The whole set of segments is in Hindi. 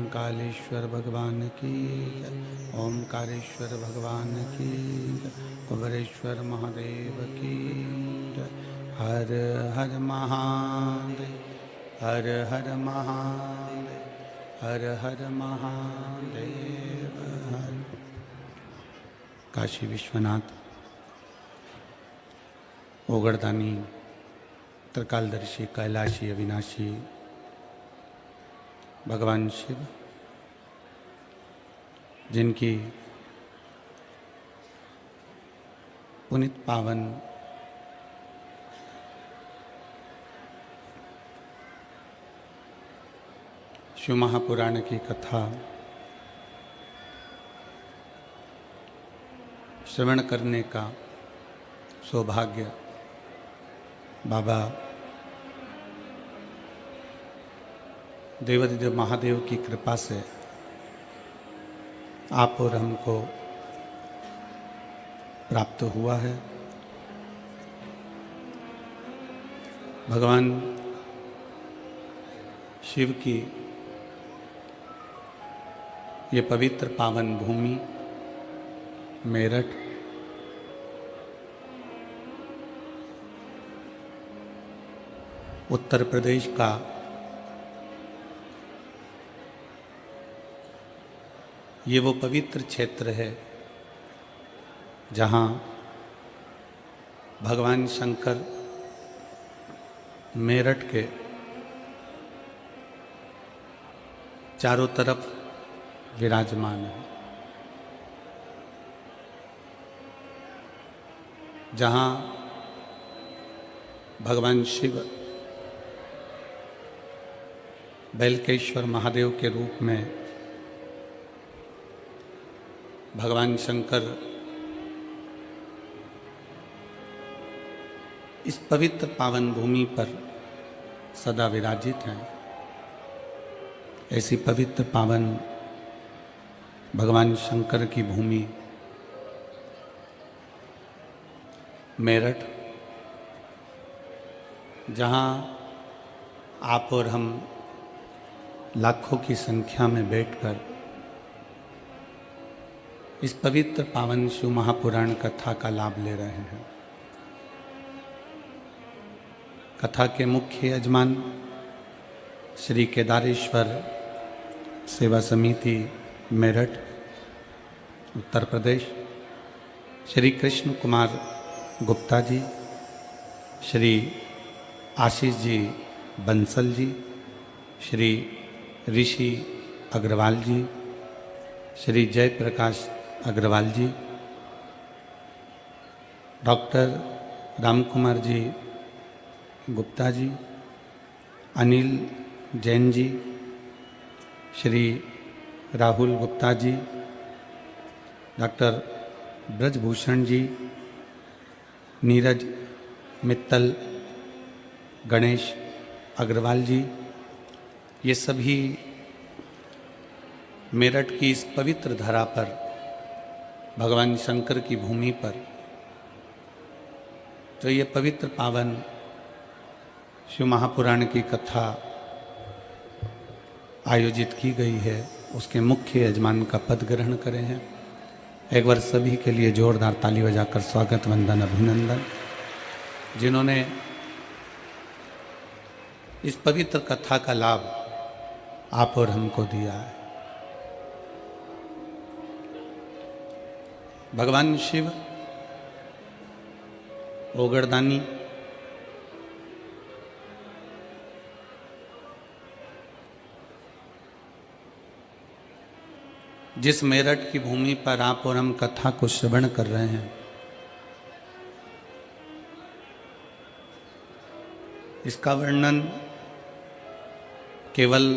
महाकालेश्वर भगवान की, ओमकारेश्वर भगवान की, कुबेरेश्वर महादेव की। हर हर महादेव, हर हर महादेव, हर हर महादेव। हर काशी विश्वनाथ ओगड़दानी त्रिकालदर्शी कैलाशी अविनाशी भगवान शिव, जिनकी पुनित पावन शिव महापुराण की कथा श्रवण करने का सौभाग्य बाबा देवाधिदेव महादेव की कृपा से आप और हमको प्राप्त हुआ है। भगवान शिव की ये पवित्र पावन भूमि मेरठ उत्तर प्रदेश का ये वो पवित्र क्षेत्र है जहाँ भगवान शंकर मेरठ के चारों तरफ विराजमान है, जहाँ भगवान शिव बैलकेश्वर महादेव के रूप में भगवान शंकर इस पवित्र पावन भूमि पर सदा विराजित हैं। ऐसी पवित्र पावन भगवान शंकर की भूमि मेरठ, जहाँ आप और हम लाखों की संख्या में बैठकर इस पवित्र पावन शिव महापुराण कथा का लाभ ले रहे हैं। कथा के मुख्य यजमान श्री केदारेश्वर सेवा समिति मेरठ उत्तर प्रदेश, श्री कृष्ण कुमार गुप्ता जी, श्री आशीष जी बंसल जी, श्री ऋषि अग्रवाल जी, श्री जयप्रकाश अग्रवाल जी, डॉक्टर रामकुमार जी गुप्ता जी, अनिल जैन जी, श्री राहुल गुप्ता जी, डॉक्टर ब्रजभूषण जी, नीरज मित्तल, गणेश अग्रवाल जी, ये सभी मेरठ की इस पवित्र धरा पर, भगवान शंकर की भूमि पर जो ये पवित्र पावन शिव महापुराण की कथा आयोजित की गई है, उसके मुख्य यजमान का पद ग्रहण करें हैं। एक बार सभी के लिए जोरदार ताली बजाकर स्वागत, वंदन, अभिनंदन। जिन्होंने इस पवित्र कथा का लाभ आप और हमको दिया है। भगवान शिव ओगरदानी जिस मेरठ की भूमि पर आप और हम कथा को श्रवण कर रहे हैं, इसका वर्णन केवल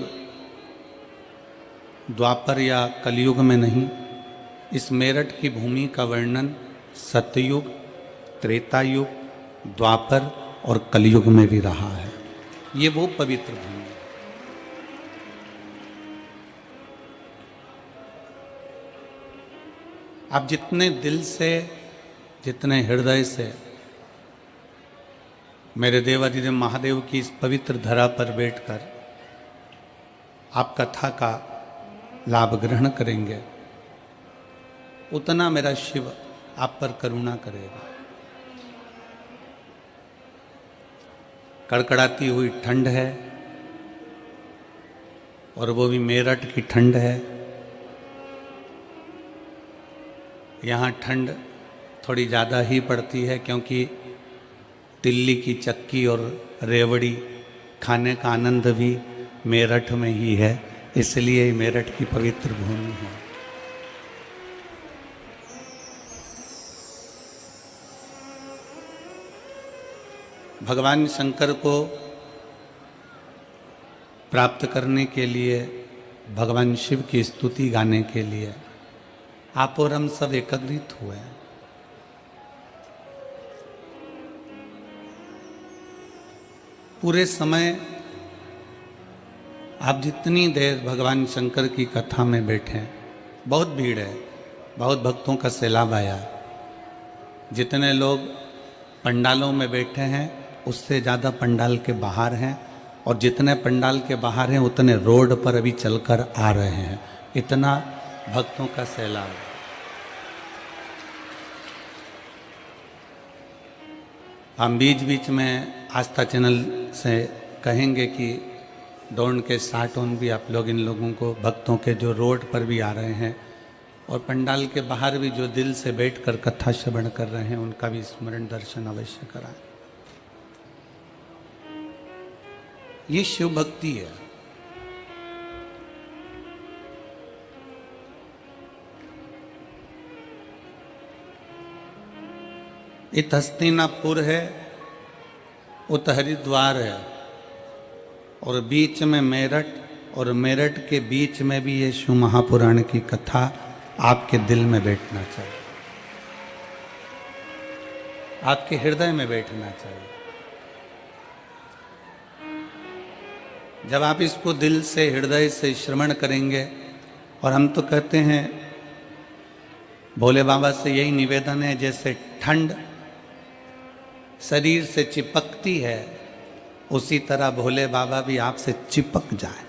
द्वापर या कलयुग में नहीं, इस मेरठ की भूमि का वर्णन सतयुग, त्रेता युग, द्वापर और कलयुग में भी रहा है। ये वो पवित्र भूमि है। आप जितने दिल से, जितने हृदय से मेरे देवाधिदेव महादेव की इस पवित्र धरा पर बैठकर आप कथा का लाभ ग्रहण करेंगे, उतना मेरा शिव आप पर करुणा करेगा। कड़कड़ाती हुई ठंड है, और वो भी मेरठ की ठंड है। यहाँ ठंड थोड़ी ज़्यादा ही पड़ती है, क्योंकि तिल्ली की चक्की और रेवड़ी खाने का आनंद भी मेरठ में ही है, इसलिए मेरठ की पवित्र भूमि है। भगवान शंकर को प्राप्त करने के लिए, भगवान शिव की स्तुति गाने के लिए आप और हम सब एकत्रित हुए हैं। पूरे समय आप जितनी देर भगवान शंकर की कथा में बैठे, बहुत भीड़ है, बहुत भक्तों का सैलाब आया। जितने लोग पंडालों में बैठे हैं उससे ज़्यादा पंडाल के बाहर हैं, और जितने पंडाल के बाहर हैं उतने रोड पर अभी चलकर आ रहे हैं। इतना भक्तों का सैलाब। हम बीच बीच में आस्था चैनल से कहेंगे कि दौड़ के साथ ऑन भी आप लोग इन लोगों को, भक्तों के जो रोड पर भी आ रहे हैं और पंडाल के बाहर भी जो दिल से बैठकर कथा श्रवण कर रहे हैं, उनका भी स्मरण दर्शन अवश्य कराएं। ये शिव भक्ति है। इत हस्तिनापुर है, उत हरिद्वार है, और बीच में मेरठ, और मेरठ के बीच में भी ये शिव महापुराण की कथा आपके दिल में बैठना चाहिए, आपके हृदय में बैठना चाहिए। जब आप इसको दिल से, हृदय से श्रवण करेंगे, और हम तो कहते हैं, भोले बाबा से यही निवेदन है, जैसे ठंड शरीर से चिपकती है, उसी तरह भोले बाबा भी आपसे चिपक जाए।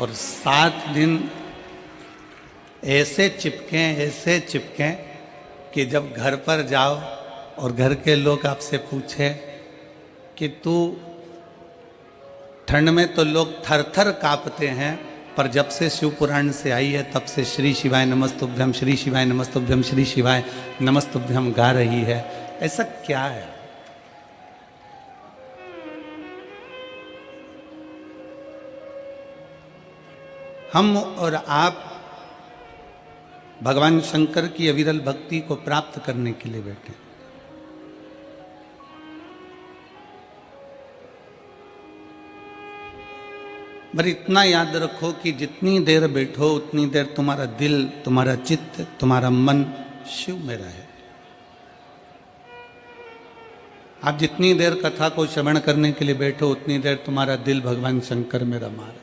और 7 दिन ऐसे चिपके कि जब घर पर जाओ और घर के लोग आपसे पूछे कि तू, ठंड में तो लोग थर थर कांपते हैं, पर जब से शिव पुराण से आई है तब से श्री शिवाय नमस्तुभ्यम, श्री शिवाय नमस्तुभ्यम, श्री शिवाय नमस्तुभ्यम गा रही है। ऐसा क्या है? हम और आप भगवान शंकर की अविरल भक्ति को प्राप्त करने के लिए बैठे। पर इतना याद रखो कि जितनी देर बैठो उतनी देर तुम्हारा दिल, तुम्हारा चित्त, तुम्हारा मन शिव में रहे। आप जितनी देर कथा को श्रवण करने के लिए बैठो उतनी देर तुम्हारा दिल भगवान शंकर में रमा रहे।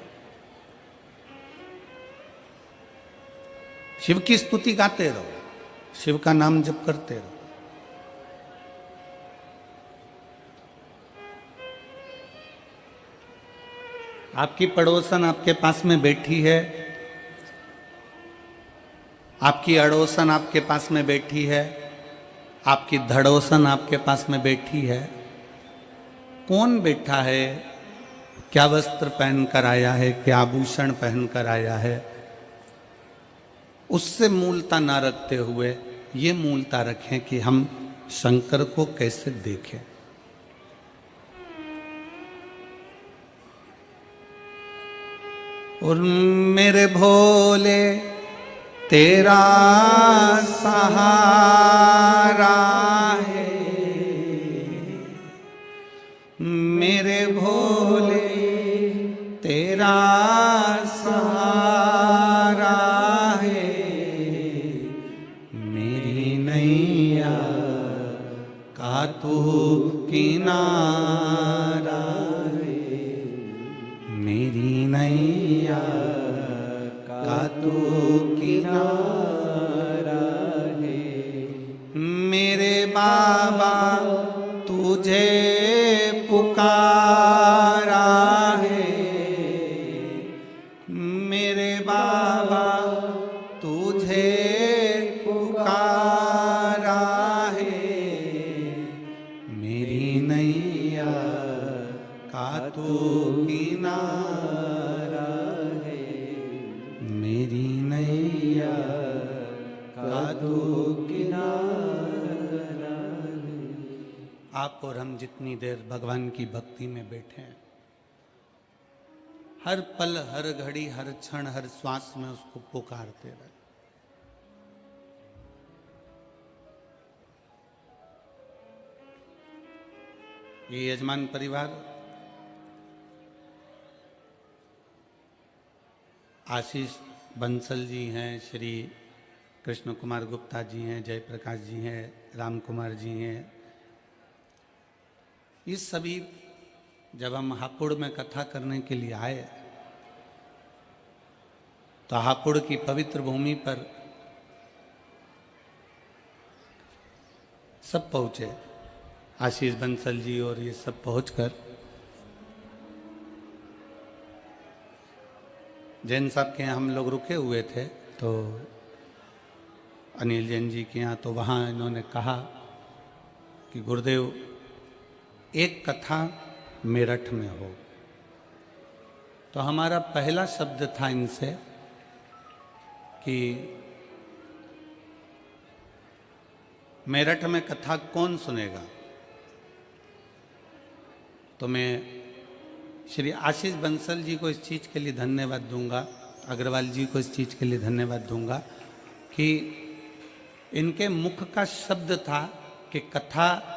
शिव की स्तुति गाते रहो, शिव का नाम जप करते रहो। आपकी पड़ोसन आपके पास में बैठी है, आपकी अड़ोसन आपके पास में बैठी है, आपकी धड़ोसन आपके पास में बैठी है। कौन बैठा है, क्या वस्त्र पहन कर आया है, क्या आभूषण पहन कर आया है, उससे मूलता ना रखते हुए ये मूलता रखें कि हम शंकर को कैसे देखें। और मेरे भोले तेरा सहारा है, मेरे भोले तेरा सहारा है, मेरी नैया का तू किनारा है, मेरी नैया का तू किनारा है। मेरे बाबा तुझे पुकारा है, मेरे बाबा तुझे पुकारा है, मेरी नैया का तू किनारा है, मेरी नैया का तू किनारा है। आप और हम जितनी देर भगवान की भक्ति में बैठे हैं, हर पल, हर घड़ी, हर क्षण, हर श्वास में उसको पुकारते रहे। ये यजमान परिवार आशीष बंसल जी हैं, श्री कृष्ण कुमार गुप्ता जी हैं, जयप्रकाश जी हैं, राम कुमार जी हैं। ये सभी जब हम हापुड़ में कथा करने के लिए आए तो हापुड़ की पवित्र भूमि पर सब पहुँचे। आशीष बंसल जी और ये सब पहुंचकर जैन साहब के यहाँ हम लोग रुके हुए थे, तो अनिल जैन जी के यहाँ, तो वहाँ इन्होंने कहा कि गुरुदेव एक कथा मेरठ में हो। तो हमारा पहला शब्द था इनसे कि मेरठ में कथा कौन सुनेगा। तो मैं श्री आशीष बंसल जी को इस चीज़ के लिए धन्यवाद दूंगा, अग्रवाल जी को इस चीज़ के लिए धन्यवाद दूंगा कि इनके मुख का शब्द था कि कथा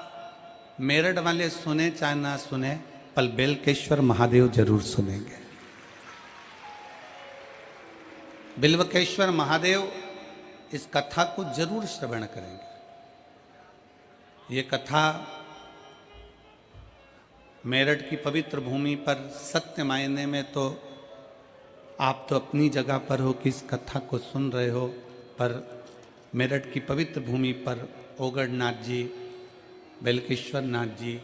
मेरठ वाले सुने चाहे ना सुने, पर बेलकेश्वर महादेव जरूर सुनेंगे। बिल्वकेश्वर महादेव इस कथा को जरूर श्रवण करेंगे। ये कथा मेरठ की पवित्र भूमि पर सत्य मायने में तो आप तो अपनी जगह पर हो कि इस कथा को सुन रहे हो, पर मेरठ की पवित्र भूमि पर ओगढ़नाथ जी, बेलकेश्वर नाथ जी,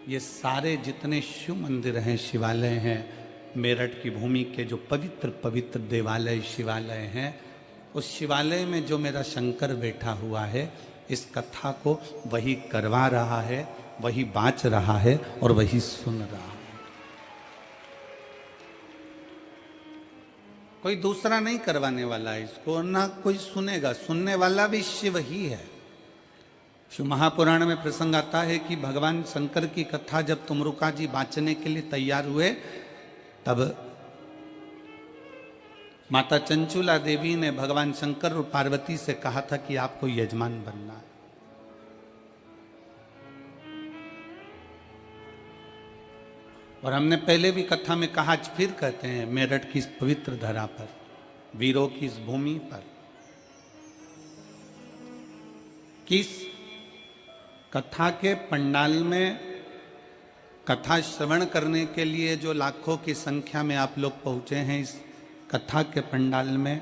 ये सारे जितने शिव मंदिर हैं, शिवालय हैं, मेरठ की भूमि के जो पवित्र पवित्र देवालय शिवालय हैं, उस शिवालय में जो मेरा शंकर बैठा हुआ है, इस कथा को वही करवा रहा है, वही बाँच रहा है और वही सुन रहा है। कोई दूसरा नहीं करवाने वाला है इसको, ना कोई सुनेगा। सुनने वाला भी शिव ही है। शिव महापुराण में प्रसंग आता है कि भगवान शंकर की कथा जब तुमरुका जी बाँचने के लिए तैयार हुए, तब माता चंचुला देवी ने भगवान शंकर और पार्वती से कहा था कि आपको यजमान बनना है। और हमने पहले भी कथा में कहा, आज फिर कहते हैं, मेरठ की इस पवित्र धरा पर, वीरों की इस भूमि पर, किस कथा के पंडाल में कथा श्रवण करने के लिए जो लाखों की संख्या में आप लोग पहुंचे हैं, इस कथा के पंडाल में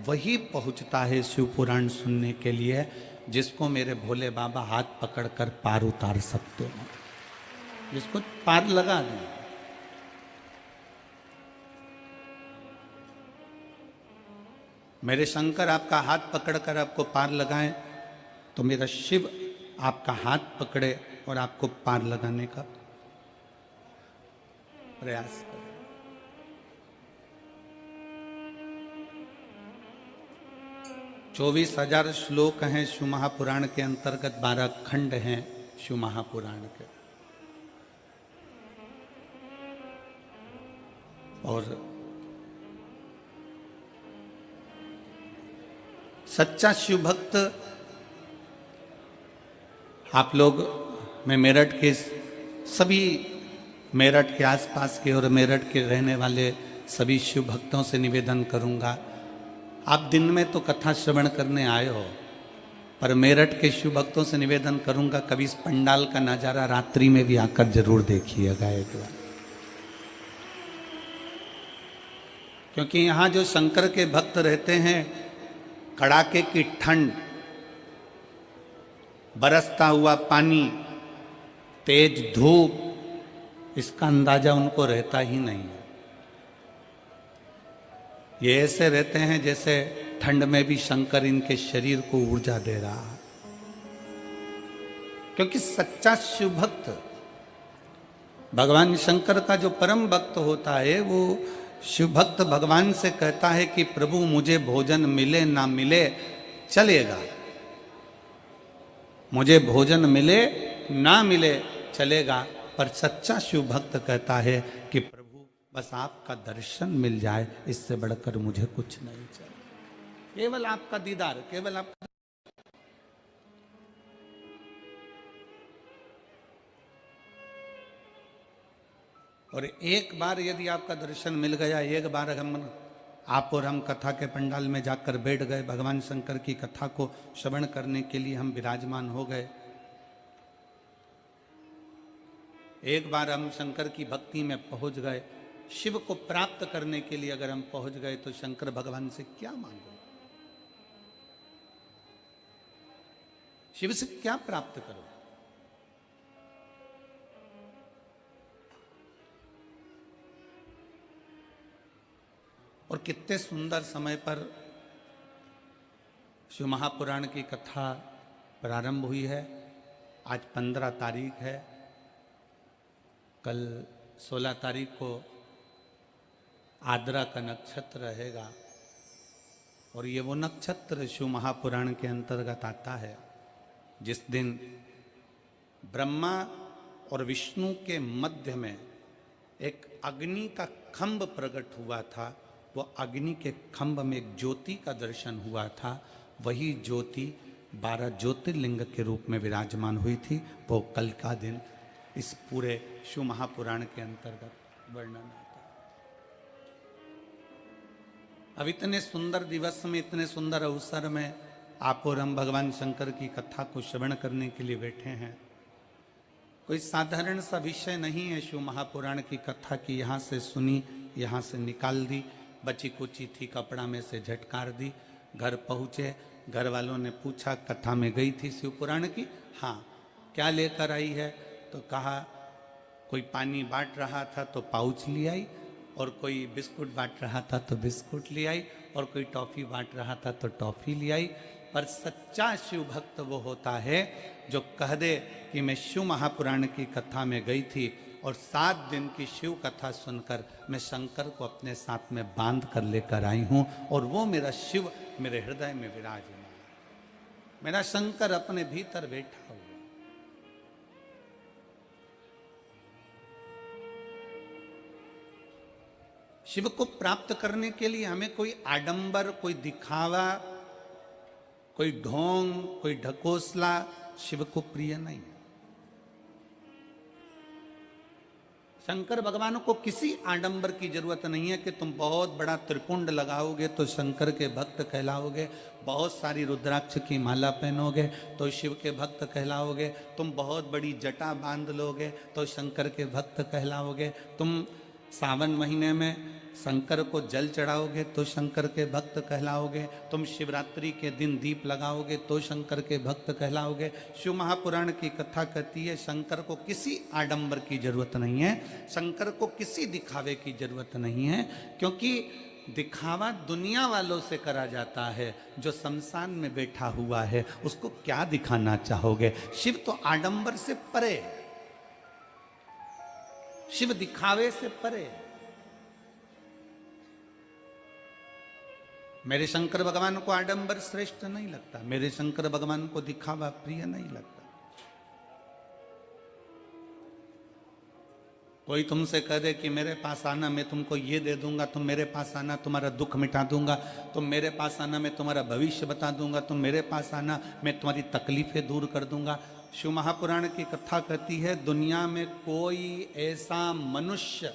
वही पहुंचता है शिव पुराण सुनने के लिए, जिसको मेरे भोले बाबा हाथ पकड़कर पार उतार सकते हैं, जिसको पार लगा दें। मेरे शंकर आपका हाथ पकड़कर आपको पार लगाएं, तो मेरा शिव आपका हाथ पकड़े और आपको पार लगाने का प्रयास करें। 24,000 श्लोक हैं शिव महापुराण के अंतर्गत, 12 खंड हैं शिव महापुराण के। और सच्चा शिव भक्त आप लोग, मैं मेरठ के सभी, मेरठ के आसपास के और मेरठ के रहने वाले सभी शिव भक्तों से निवेदन करूंगा, आप दिन में तो कथा श्रवण करने आए हो, पर मेरठ के शिव भक्तों से निवेदन करूंगा, कभी इस पंडाल का नज़ारा रात्रि में भी आकर जरूर देखिएगा एक बार। क्योंकि यहाँ जो शंकर के भक्त रहते हैं, कड़ाके की ठंड, बरसता हुआ पानी, तेज धूप, इसका अंदाजा उनको रहता ही नहीं है। ये ऐसे रहते हैं जैसे ठंड में भी शंकर इनके शरीर को ऊर्जा दे रहा है। क्योंकि सच्चा शिव भक्त, भगवान शंकर का जो परम भक्त होता है, वो शिव भक्त भगवान से कहता है कि प्रभु मुझे भोजन मिले ना मिले चलेगा, मुझे भोजन मिले ना मिले चलेगा, पर सच्चा शिव भक्त कहता है कि प्रभु बस आपका दर्शन मिल जाए, इससे बढ़कर मुझे कुछ नहीं चाहिए, केवल आपका दीदार, केवल आपका। और एक बार यदि आपका दर्शन मिल गया, एक बार आप और हम कथा के पंडाल में जाकर बैठ गए, भगवान शंकर की कथा को श्रवण करने के लिए हम विराजमान हो गए, एक बार हम शंकर की भक्ति में पहुंच गए, शिव को प्राप्त करने के लिए अगर हम पहुंच गए, तो शंकर भगवान से क्या मांगो, शिव से क्या प्राप्त करो। और कितने सुंदर समय पर शिव महापुराण की कथा प्रारंभ हुई है। आज 15 तारीख है, कल 16 तारीख को आद्रा का नक्षत्र रहेगा, और ये वो नक्षत्र शिव महापुराण के अंतर्गत आता है जिस दिन ब्रह्मा और विष्णु के मध्य में एक अग्नि का खंभ प्रकट हुआ था। वो अग्नि के खंभ में एक ज्योति का दर्शन हुआ था, वही ज्योति 12 ज्योतिर्लिंग के रूप में विराजमान हुई थी। वो कल का दिन इस पूरे शिव महापुराण के अंतर्गत वर्णन आता है। अब इतने सुंदर दिवस में, इतने सुंदर अवसर में आप और हम भगवान शंकर की कथा को श्रवण करने के लिए बैठे हैं। कोई साधारण सा विषय नहीं है शिव महापुराण की कथा की, यहाँ से सुनी, यहाँ से निकाल दी, बची कुची थी कपड़ा में से झटकार दी, घर पहुँचे, घर वालों ने पूछा कथा में गई थी शिव पुराण की, हाँ, क्या लेकर आई है, तो कहा कोई पानी बांट रहा था तो पाउच ले आई, और कोई बिस्कुट बांट रहा था तो बिस्कुट ले आई, और कोई टॉफी बांट रहा था तो टॉफी ले आई। पर सच्चा शिव भक्त वो होता है जो कह दे कि मैं शिव महापुराण की कथा में गई थी और 7 दिन की शिव कथा सुनकर मैं शंकर को अपने साथ में बांध कर लेकर आई हूं, और वो मेरा शिव मेरे हृदय में विराजमान, मेरा शंकर अपने भीतर बैठा हुआ। शिव को प्राप्त करने के लिए हमें कोई आडंबर, कोई दिखावा, कोई ढोंग, कोई ढकोसला शिव को प्रिय नहीं है। शंकर भगवान को किसी आडंबर की जरूरत नहीं है कि तुम बहुत बड़ा त्रिपुंड लगाओगे तो शंकर के भक्त कहलाओगे, बहुत सारी रुद्राक्ष की माला पहनोगे तो शिव के भक्त कहलाओगे, तुम बहुत बड़ी जटा बांध लोगे तो शंकर के भक्त कहलाओगे, तुम सावन महीने में शंकर को जल चढ़ाओगे तो शंकर के भक्त कहलाओगे, तुम शिवरात्रि के दिन दीप लगाओगे तो शंकर के भक्त कहलाओगे। शिव महापुराण की कथा कहती है शंकर को किसी आडंबर की जरूरत नहीं है, शंकर को किसी दिखावे की जरूरत नहीं है, क्योंकि दिखावा दुनिया वालों से करा जाता है। जो शमशान में बैठा हुआ है उसको क्या दिखाना चाहोगे? शिव तो आडंबर से परे, शिव दिखावे से परे। मेरे शंकर भगवान को आडंबर श्रेष्ठ नहीं लगता, मेरे शंकर भगवान को दिखावा प्रिय नहीं लगता। कोई तुमसे कह दे कि मेरे पास आना, मैं तुमको ये दे दूंगा, तुम मेरे पास आना तुम्हारा दुख मिटा दूंगा, तुम मेरे पास आना मैं तुम्हारा भविष्य बता दूंगा, तुम मेरे पास आना मैं तुम्हारी तकलीफें दूर कर दूंगा। शिव महापुराण की कथा कहती है दुनिया में कोई ऐसा मनुष्य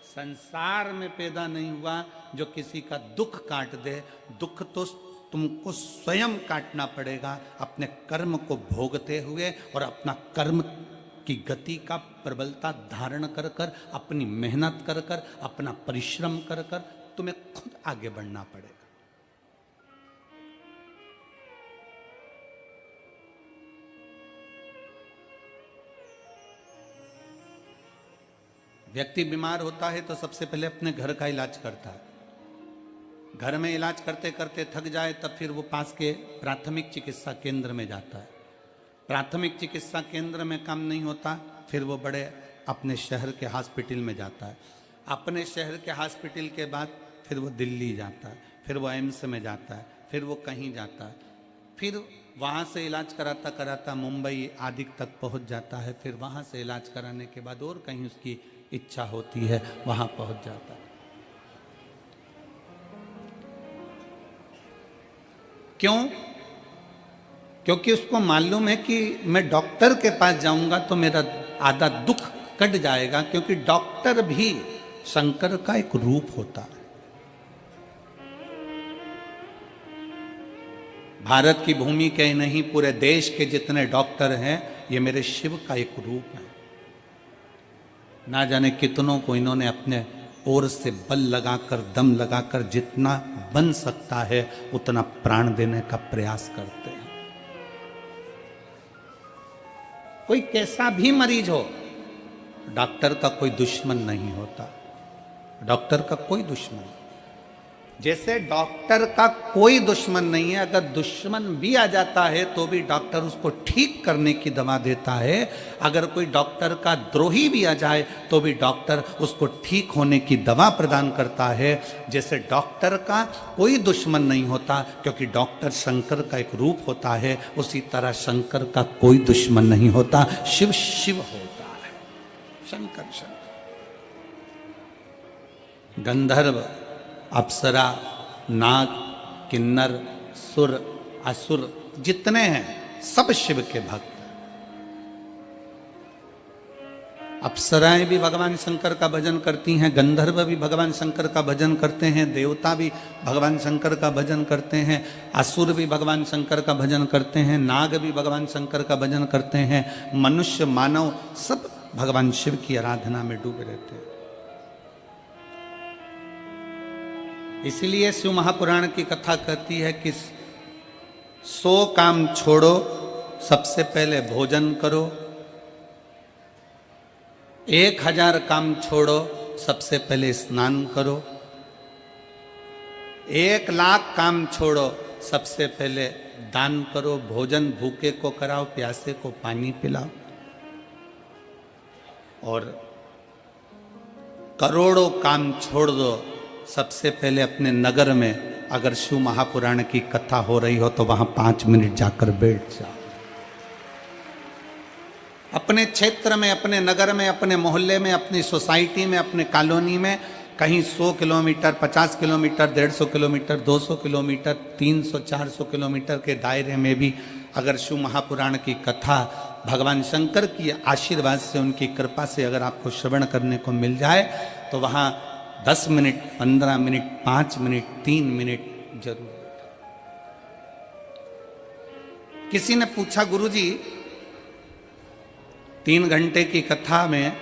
संसार में पैदा नहीं हुआ जो किसी का दुख काट दे। दुख तो तुमको स्वयं काटना पड़ेगा अपने कर्म को भोगते हुए, और अपना कर्म की गति का प्रबलता धारण कर कर, अपनी मेहनत कर कर, अपना परिश्रम कर कर तुम्हें खुद आगे बढ़ना पड़ेगा। व्यक्ति बीमार होता है तो सबसे पहले अपने घर का इलाज करता है, घर में इलाज करते करते थक जाए तब फिर वो पास के प्राथमिक चिकित्सा केंद्र में जाता है, प्राथमिक चिकित्सा केंद्र में काम नहीं होता फिर वो बड़े अपने शहर के हॉस्पिटल में जाता है, अपने शहर के हॉस्पिटल के बाद फिर वो दिल्ली जाता है, फिर वो एम्स में जाता है, फिर वो कहीं जाता है, फिर वहाँ से इलाज कराता कराता मुंबई आदि तक पहुँच जाता है, फिर वहाँ से इलाज कराने के बाद और कहीं उसकी इच्छा होती है वहाँ पहुँच जाता है। क्यों? क्योंकि उसको मालूम है कि मैं डॉक्टर के पास जाऊंगा तो मेरा आधा दुख कट जाएगा, क्योंकि डॉक्टर भी शंकर का एक रूप होता है। भारत की भूमि के नहीं पूरे देश के जितने डॉक्टर हैं ये मेरे शिव का एक रूप है। ना जाने कितनों को इन्होंने अपने ओर से बल लगाकर, दम लगाकर जितना बन सकता है उतना प्राण देने का प्रयास करते हैं। कोई कैसा भी मरीज हो, डॉक्टर का कोई दुश्मन नहीं होता, डॉक्टर का कोई दुश्मन, जैसे डॉक्टर का कोई दुश्मन नहीं है, अगर दुश्मन भी आ जाता है तो भी डॉक्टर उसको ठीक करने की दवा देता है। अगर कोई डॉक्टर का द्रोही भी आ जाए तो भी डॉक्टर उसको ठीक होने की दवा प्रदान करता है। जैसे डॉक्टर का कोई दुश्मन नहीं होता क्योंकि डॉक्टर शंकर का एक रूप होता है, उसी तरह शंकर का कोई दुश्मन नहीं होता, शिव शिव होता है, शंकर शंकर। गंधर्व, अप्सरा, नाग, किन्नर, सुर, असुर जितने हैं सब शिव के भक्त। अप्सराएं भी भगवान शंकर का भजन करती हैं, गंधर्व भी भगवान शंकर का भजन करते हैं, देवता भी भगवान शंकर का भजन करते हैं, असुर भी भगवान शंकर का भजन करते हैं, नाग भी भगवान शंकर का भजन करते हैं, मनुष्य मानव सब भगवान शिव की आराधना में डूबे रहते हैं। इसलिए शिव महापुराण की कथा कहती है कि 100 काम छोड़ो, सबसे पहले भोजन करो, 1000 काम छोड़ो, सबसे पहले स्नान करो। 1,00,000 काम छोड़ो, सबसे पहले दान करो। भोजन भूखे को कराओ, प्यासे को पानी पिलाओ। और करोड़ों काम छोड़ दो, सबसे पहले अपने नगर में अगर शिव महापुराण की कथा हो रही हो तो वहां 5 मिनट जाकर बैठ जाओ। अपने क्षेत्र में, अपने नगर में, अपने मोहल्ले में, अपनी सोसाइटी में, अपने कॉलोनी में कहीं 100 kilometre, 50 kilometre, 150 kilometre, 200 kilometre, 300, 400 kilometre के दायरे में भी अगर शिव महापुराण की कथा भगवान शंकर की आशीर्वाद से, उनकी कृपा से अगर आपको श्रवण करने को मिल जाए तो वहाँ 10 मिनट, 15 मिनट, 5 मिनट, 3 मिनट जरूर। किसी ने पूछा, गुरुजी 3 घंटे की कथा में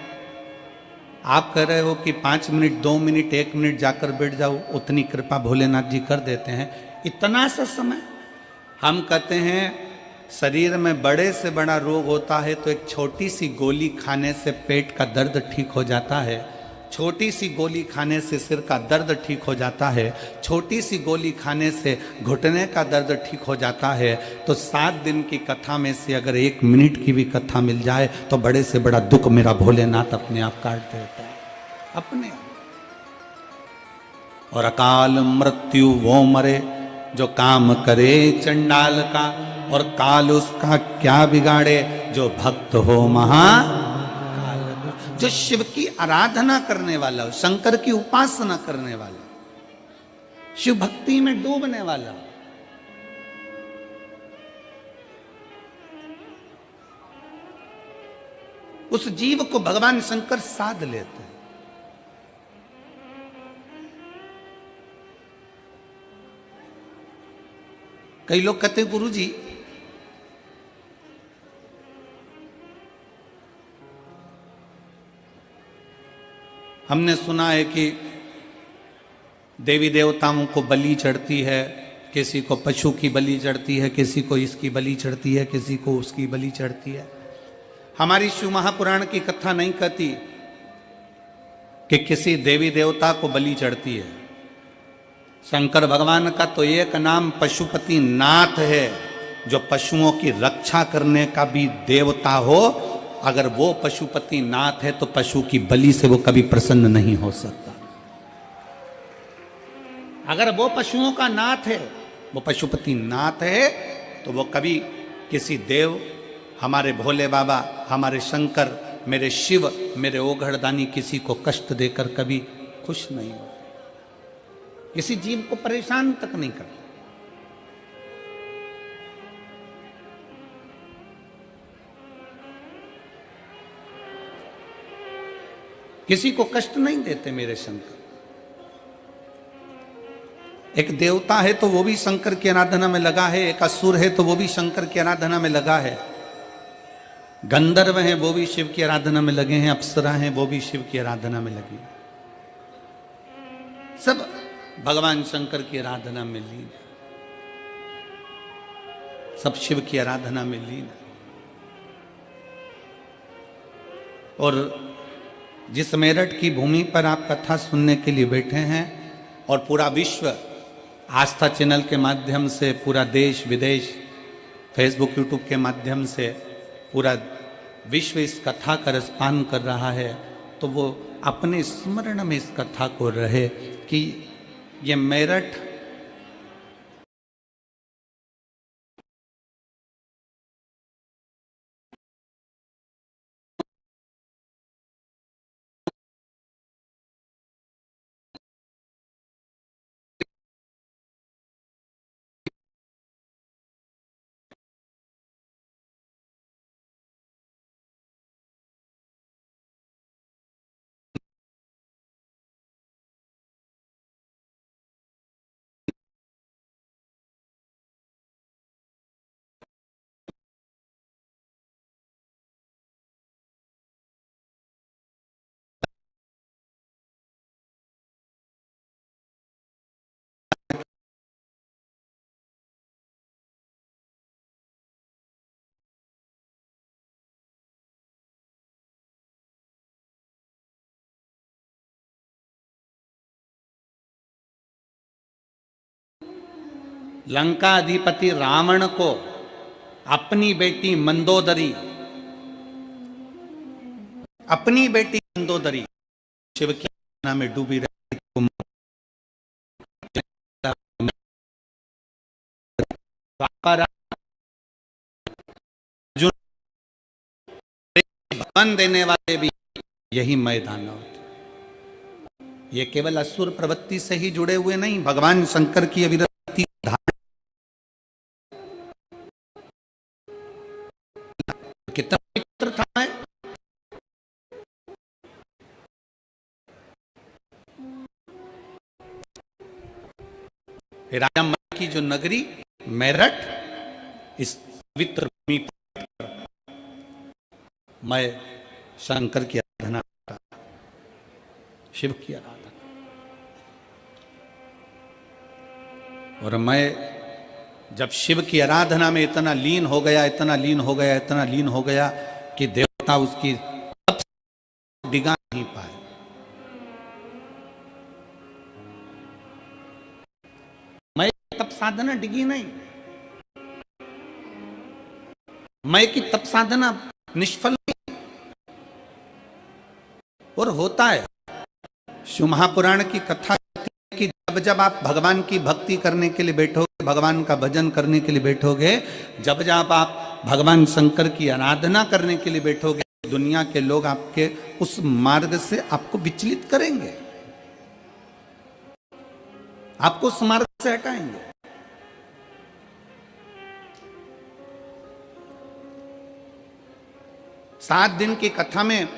आप कह रहे हो कि 5 मिनट, 2 मिनट, 1 मिनट जाकर बैठ जाओ, उतनी कृपा भोलेनाथ जी कर देते हैं, इतना सा समय? हम कहते हैं शरीर में बड़े से बड़ा रोग होता है तो एक छोटी सी गोली खाने से पेट का दर्द ठीक हो जाता है, छोटी सी गोली खाने से सिर का दर्द ठीक हो जाता है, छोटी सी गोली खाने से घुटने का दर्द ठीक हो जाता है। तो 7 दिन की कथा में से अगर 1 मिनट की भी कथा मिल जाए तो बड़े से बड़ा दुख मेरा भोलेनाथ अपने आप काट देता है, अपने आप। और अकाल मृत्यु वो मरे जो काम करे चंडाल का, और काल उसका क्या बिगाड़े जो भक्त हो महाकाल का। जो शिव की आराधना करने वाला हो, शंकर की उपासना करने वाला, शिव भक्ति में डूबने वाला, उस जीव को भगवान शंकर साध लेते हैं। कई लोग कहते हैं, गुरुजी हमने सुना है कि देवी देवताओं को बलि चढ़ती है, किसी को पशु की बलि चढ़ती है, किसी को इसकी बलि चढ़ती है, किसी को उसकी बलि चढ़ती है। हमारी शिव महापुराण की कथा नहीं कहती कि किसी देवी देवता को बलि चढ़ती है। शंकर भगवान का तो एक नाम पशुपति नाथ है, जो पशुओं की रक्षा करने का भी देवता हो। अगर वो पशुपति नाथ है तो पशु की बलि से वो कभी प्रसन्न नहीं हो सकता। अगर वो पशुओं का नाथ है, वो पशुपति नाथ है, तो वो कभी किसी देव, हमारे भोले बाबा, हमारे शंकर, मेरे शिव, मेरे ओघड़दानी किसी को कष्ट देकर कभी खुश नहीं हो, किसी जीव को परेशान तक नहीं करते। किसी को कष्ट नहीं देते मेरे शंकर। एक देवता है तो वो भी शंकर की आराधना में लगा है, एक असुर है तो वो भी शंकर की आराधना में लगा है, गंधर्व हैं वो भी शिव की आराधना में लगे हैं, अप्सरा हैं वो भी शिव की आराधना में लगी, सब भगवान शंकर की आराधना में लीन, सब शिव की आराधना में लीन। और जिस मेरठ की भूमि पर आप कथा सुनने के लिए बैठे हैं और पूरा विश्व आस्था चैनल के माध्यम से, पूरा देश विदेश फेसबुक यूट्यूब के माध्यम से पूरा विश्व इस कथा का रसपान कर रहा है, तो वो अपने स्मरण में इस कथा को रहे कि ये मेरठ लंका अधिपति रावण को अपनी बेटी मंदोदरी शिव की आराधना में डूबी रही तो अर्जुन भगवान देने वाले भी यही मैदान होते। ये केवल असुर प्रवृत्ति से ही जुड़े हुए नहीं, भगवान शंकर की अविरति कितना पवित्र था है? राजा मल की जो नगरी मेरठ, इस पवित्र भूमि पर मैं शंकर की आराधना, शिव की आराधना, और मैं जब शिव की आराधना में इतना लीन हो गया कि देवता उसकी तप डिगा नहीं पाए। मैं तप साधना डिगी नहीं, मैं की तप साधना निष्फल नहीं। और होता है, शिव महापुराण की कथा कि जब आप भगवान की भक्ति करने के लिए बैठोगे, भगवान का भजन करने के लिए बैठोगे, जब आप भगवान शंकर की आराधना करने के लिए बैठोगे, दुनिया के लोग आपके उस मार्ग से आपको विचलित करेंगे, आपको उस मार्ग से हटाएंगे। सात दिन की कथा में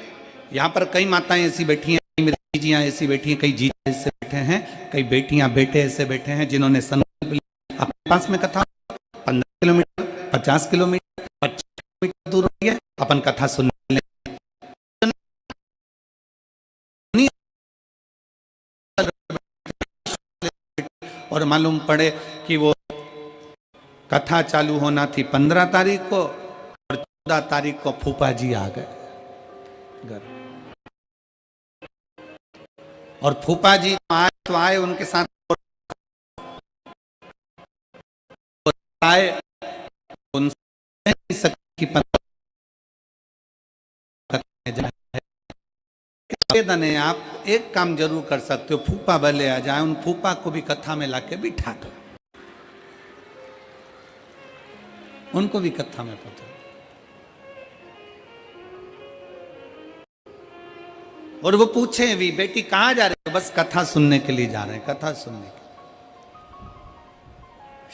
यहां पर कई माताएं ऐसी बैठी हैं, कई जीजियां ऐसी बैठी हैं, कई जीजा ऐसे बैठे हैं, कई बेटियां बेटे ऐसे बैठे हैं जिन्होंने संकल्प लिया। अपने पास में कथा 15 किलोमीटर 50 किलोमीटर 25 किलोमीटर दूर होती है, अपन कथा सुनने और मालूम पड़े कि वो कथा चालू होना थी 15 तारीख को और 14 तारीख को फूफा जी आ गए घर, और फूफा जी तो आए उनके साथ आए, उनसे निवेदन है, आप एक काम जरूर कर सकते हो, फूफा भले आ जाए, उन फूफा को भी कथा में लाके बिठा दो, उनको भी कथा में पहुंचा। और वो पूछे भी, बेटी कहां जा रहे हो? बस कथा सुनने के लिए जा रहे हैं, कथा सुनने के,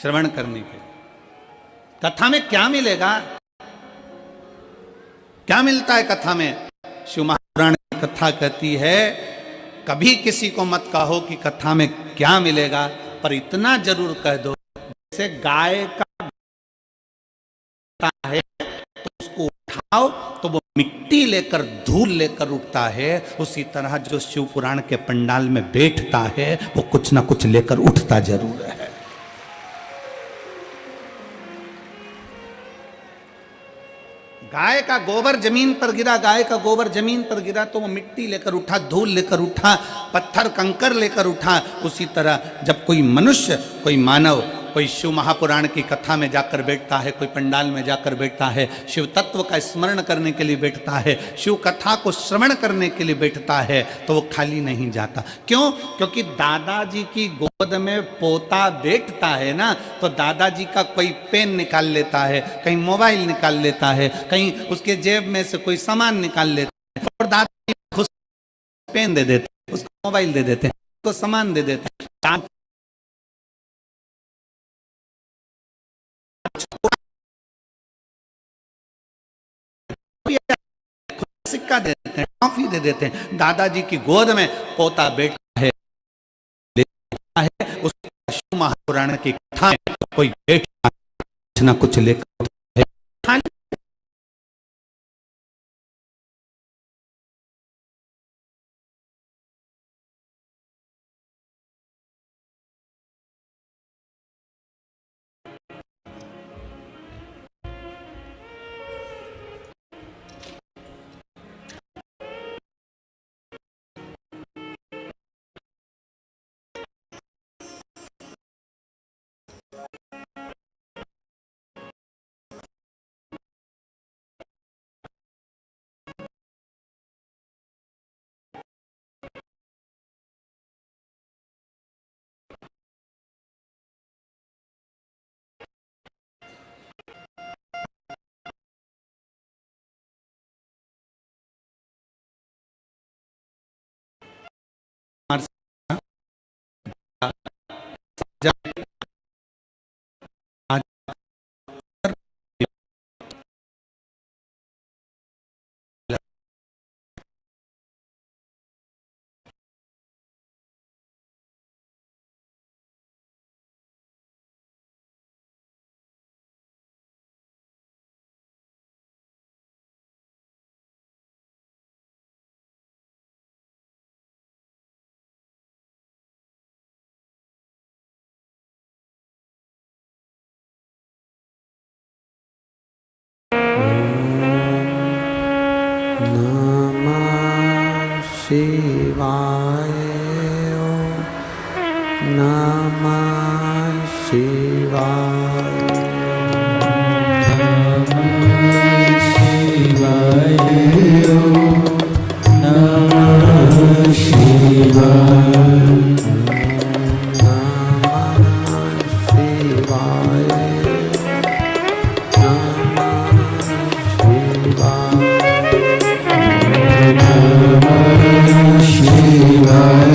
श्रवण करने के लिए। कथा में क्या मिलेगा? क्या मिलता है कथा में? शिव महापुराण की कथा कहती है, कभी किसी को मत कहो कि कथा में क्या मिलेगा, पर इतना जरूर कह दो, जैसे गाय का है तो उसको उठाओ तो वो मिट्टी लेकर धूल लेकर उठता है, उसी तरह जो शिव पुराण के पंडाल में बैठता है वो कुछ ना कुछ लेकर उठता जरूर है। गाय का गोबर जमीन पर गिरा, गाय का गोबर जमीन पर गिरा तो वो मिट्टी लेकर उठा, धूल लेकर उठा, पत्थर कंकर लेकर उठा। उसी तरह जब कोई मनुष्य, कोई मानव, कोई शिव महापुराण की कथा में जाकर बैठता है, कोई पंडाल में जाकर बैठता है, शिव तत्व का स्मरण करने के लिए बैठता है, शिव कथा को श्रवण करने के लिए बैठता है, तो वो खाली नहीं जाता। क्यों? क्योंकि दादाजी की गोद में पोता बैठता है ना, तो दादाजी का कोई पेन निकाल लेता है, कहीं मोबाइल निकाल लेता है, कहीं उसके जेब में से कोई सामान निकाल लेता है, और दादाजी खुश पेन दे देते, उसको मोबाइल दे देते, उसको सामान दे देते, सिक्का दे देते हैं, टॉफी दे देते हैं। दादाजी की गोद में पोता बैठा है, उस शिव महापुराण की कथा में कोई बैठा कुछ ना कुछ लेकर नमः शिवाय। नमः शिवाय।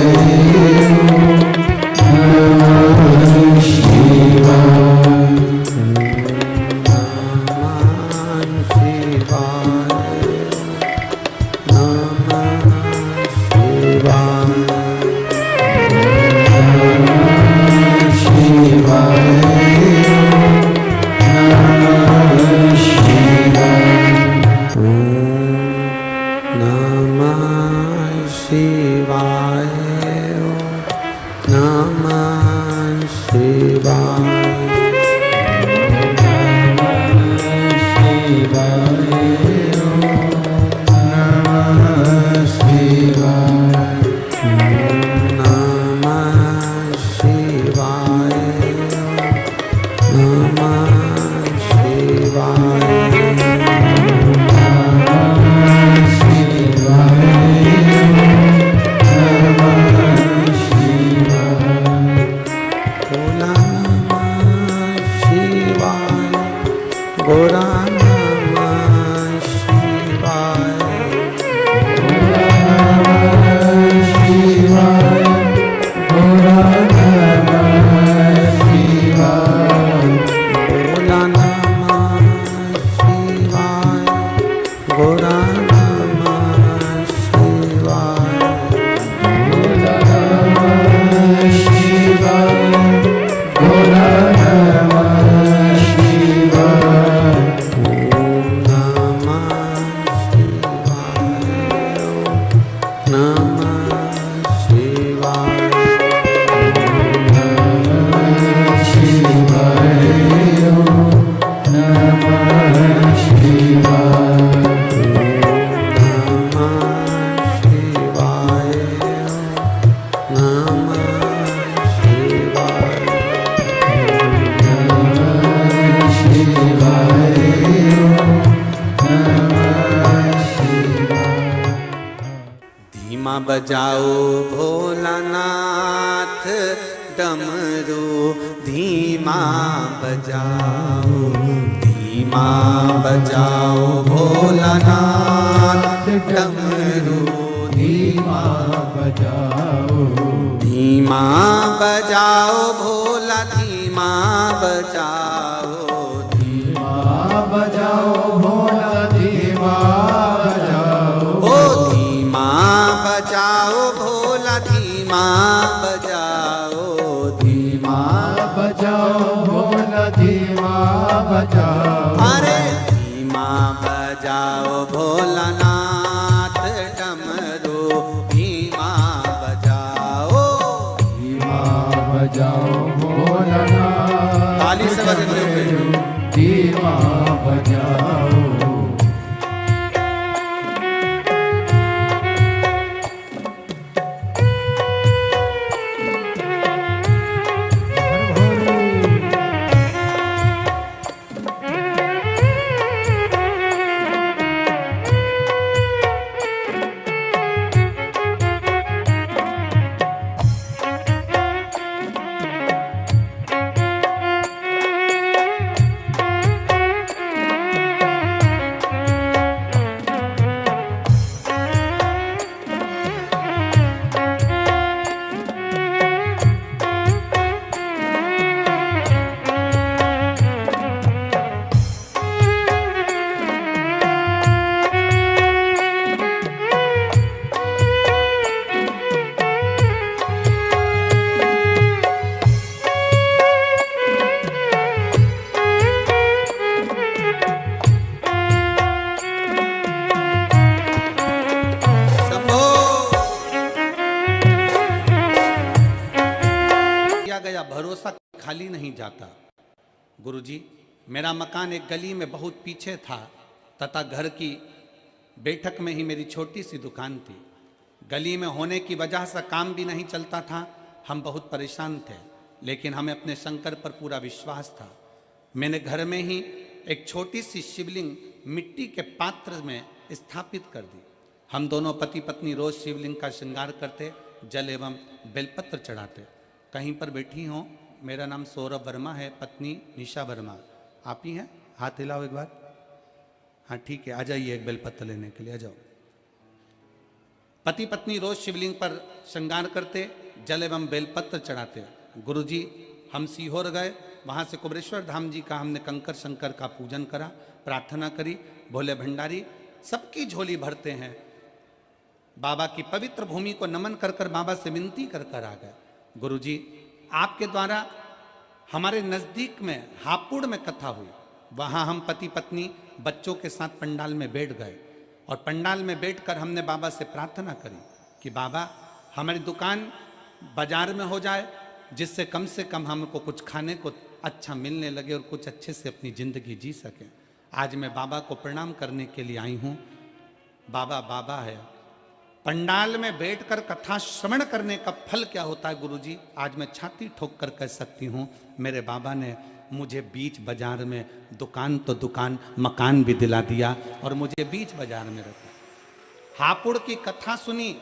बजाओ भोलानाथ डमरू धीमा बजाओ, धीमा बजाओ भोलानाथ डमरू धीमा बजाओ, धीमा बजाओ भोला धीमा बजाओ, धीमा बजाओ भोला धीमा बजाओ, ओ धीमा बजाओ भोला धीमा बजाओ, धीमा बजाओ भोला धीमा बजाओ, अरे धीमा बजाओ भोलानाथ डमरू धीमा बजाओ, धीमा बजाओ भोलानाथ, ताली से बजते हुए धीमा बजाओ। भरोसा खाली नहीं जाता। गुरुजी, मेरा मकान एक गली में बहुत पीछे था तथा घर की बैठक में ही मेरी छोटी सी दुकान थी। गली में होने की वजह से काम भी नहीं चलता था, हम बहुत परेशान थे, लेकिन हमें अपने शंकर पर पूरा विश्वास था। मैंने घर में ही एक छोटी सी शिवलिंग मिट्टी के पात्र में स्थापित कर दी। हम दोनों पति पत्नी रोज शिवलिंग का श्रृंगार करते, जल एवं बेलपत्र चढ़ाते। कहीं पर बैठी हो, मेरा नाम सौरभ वर्मा है, पत्नी निशा वर्मा। आप ही हैं? हाथ हिलाओ एक बार। हाँ ठीक है, आ जाइए एक बेलपत्र लेने के लिए, आ जाओ। पति पत्नी रोज शिवलिंग पर श्रृंगार करते, जल एवं बेलपत्र चढ़ाते। गुरुजी, हम सीहोर गए, वहाँ से कुबरेश्वर धाम जी का हमने कंकर शंकर का पूजन करा, प्रार्थना करी। भोले भंडारी सबकी झोली भरते हैं। बाबा की पवित्र भूमि को नमन कर कर बाबा से विनती कर कर आ गए, गुरुजी आपके द्वारा हमारे नज़दीक में हापुड़ में कथा हुई, वहाँ हम पति पत्नी बच्चों के साथ पंडाल में बैठ गए और पंडाल में बैठकर हमने बाबा से प्रार्थना करी कि बाबा हमारी दुकान बाजार में हो जाए, जिससे कम से कम हमको कुछ खाने को अच्छा मिलने लगे और कुछ अच्छे से अपनी ज़िंदगी जी सकें। आज मैं बाबा को प्रणाम करने के लिए आई हूँ। बाबा बाबा है। पंडाल में बैठकर कथा श्रवण करने का फल क्या होता है गुरुजी, आज मैं छाती ठोक कर कह सकती हूँ, मेरे बाबा ने मुझे बीच बाजार में दुकान तो दुकान मकान भी दिला दिया और मुझे बीच बाजार में रखा। हापुड़ की कथा सुनी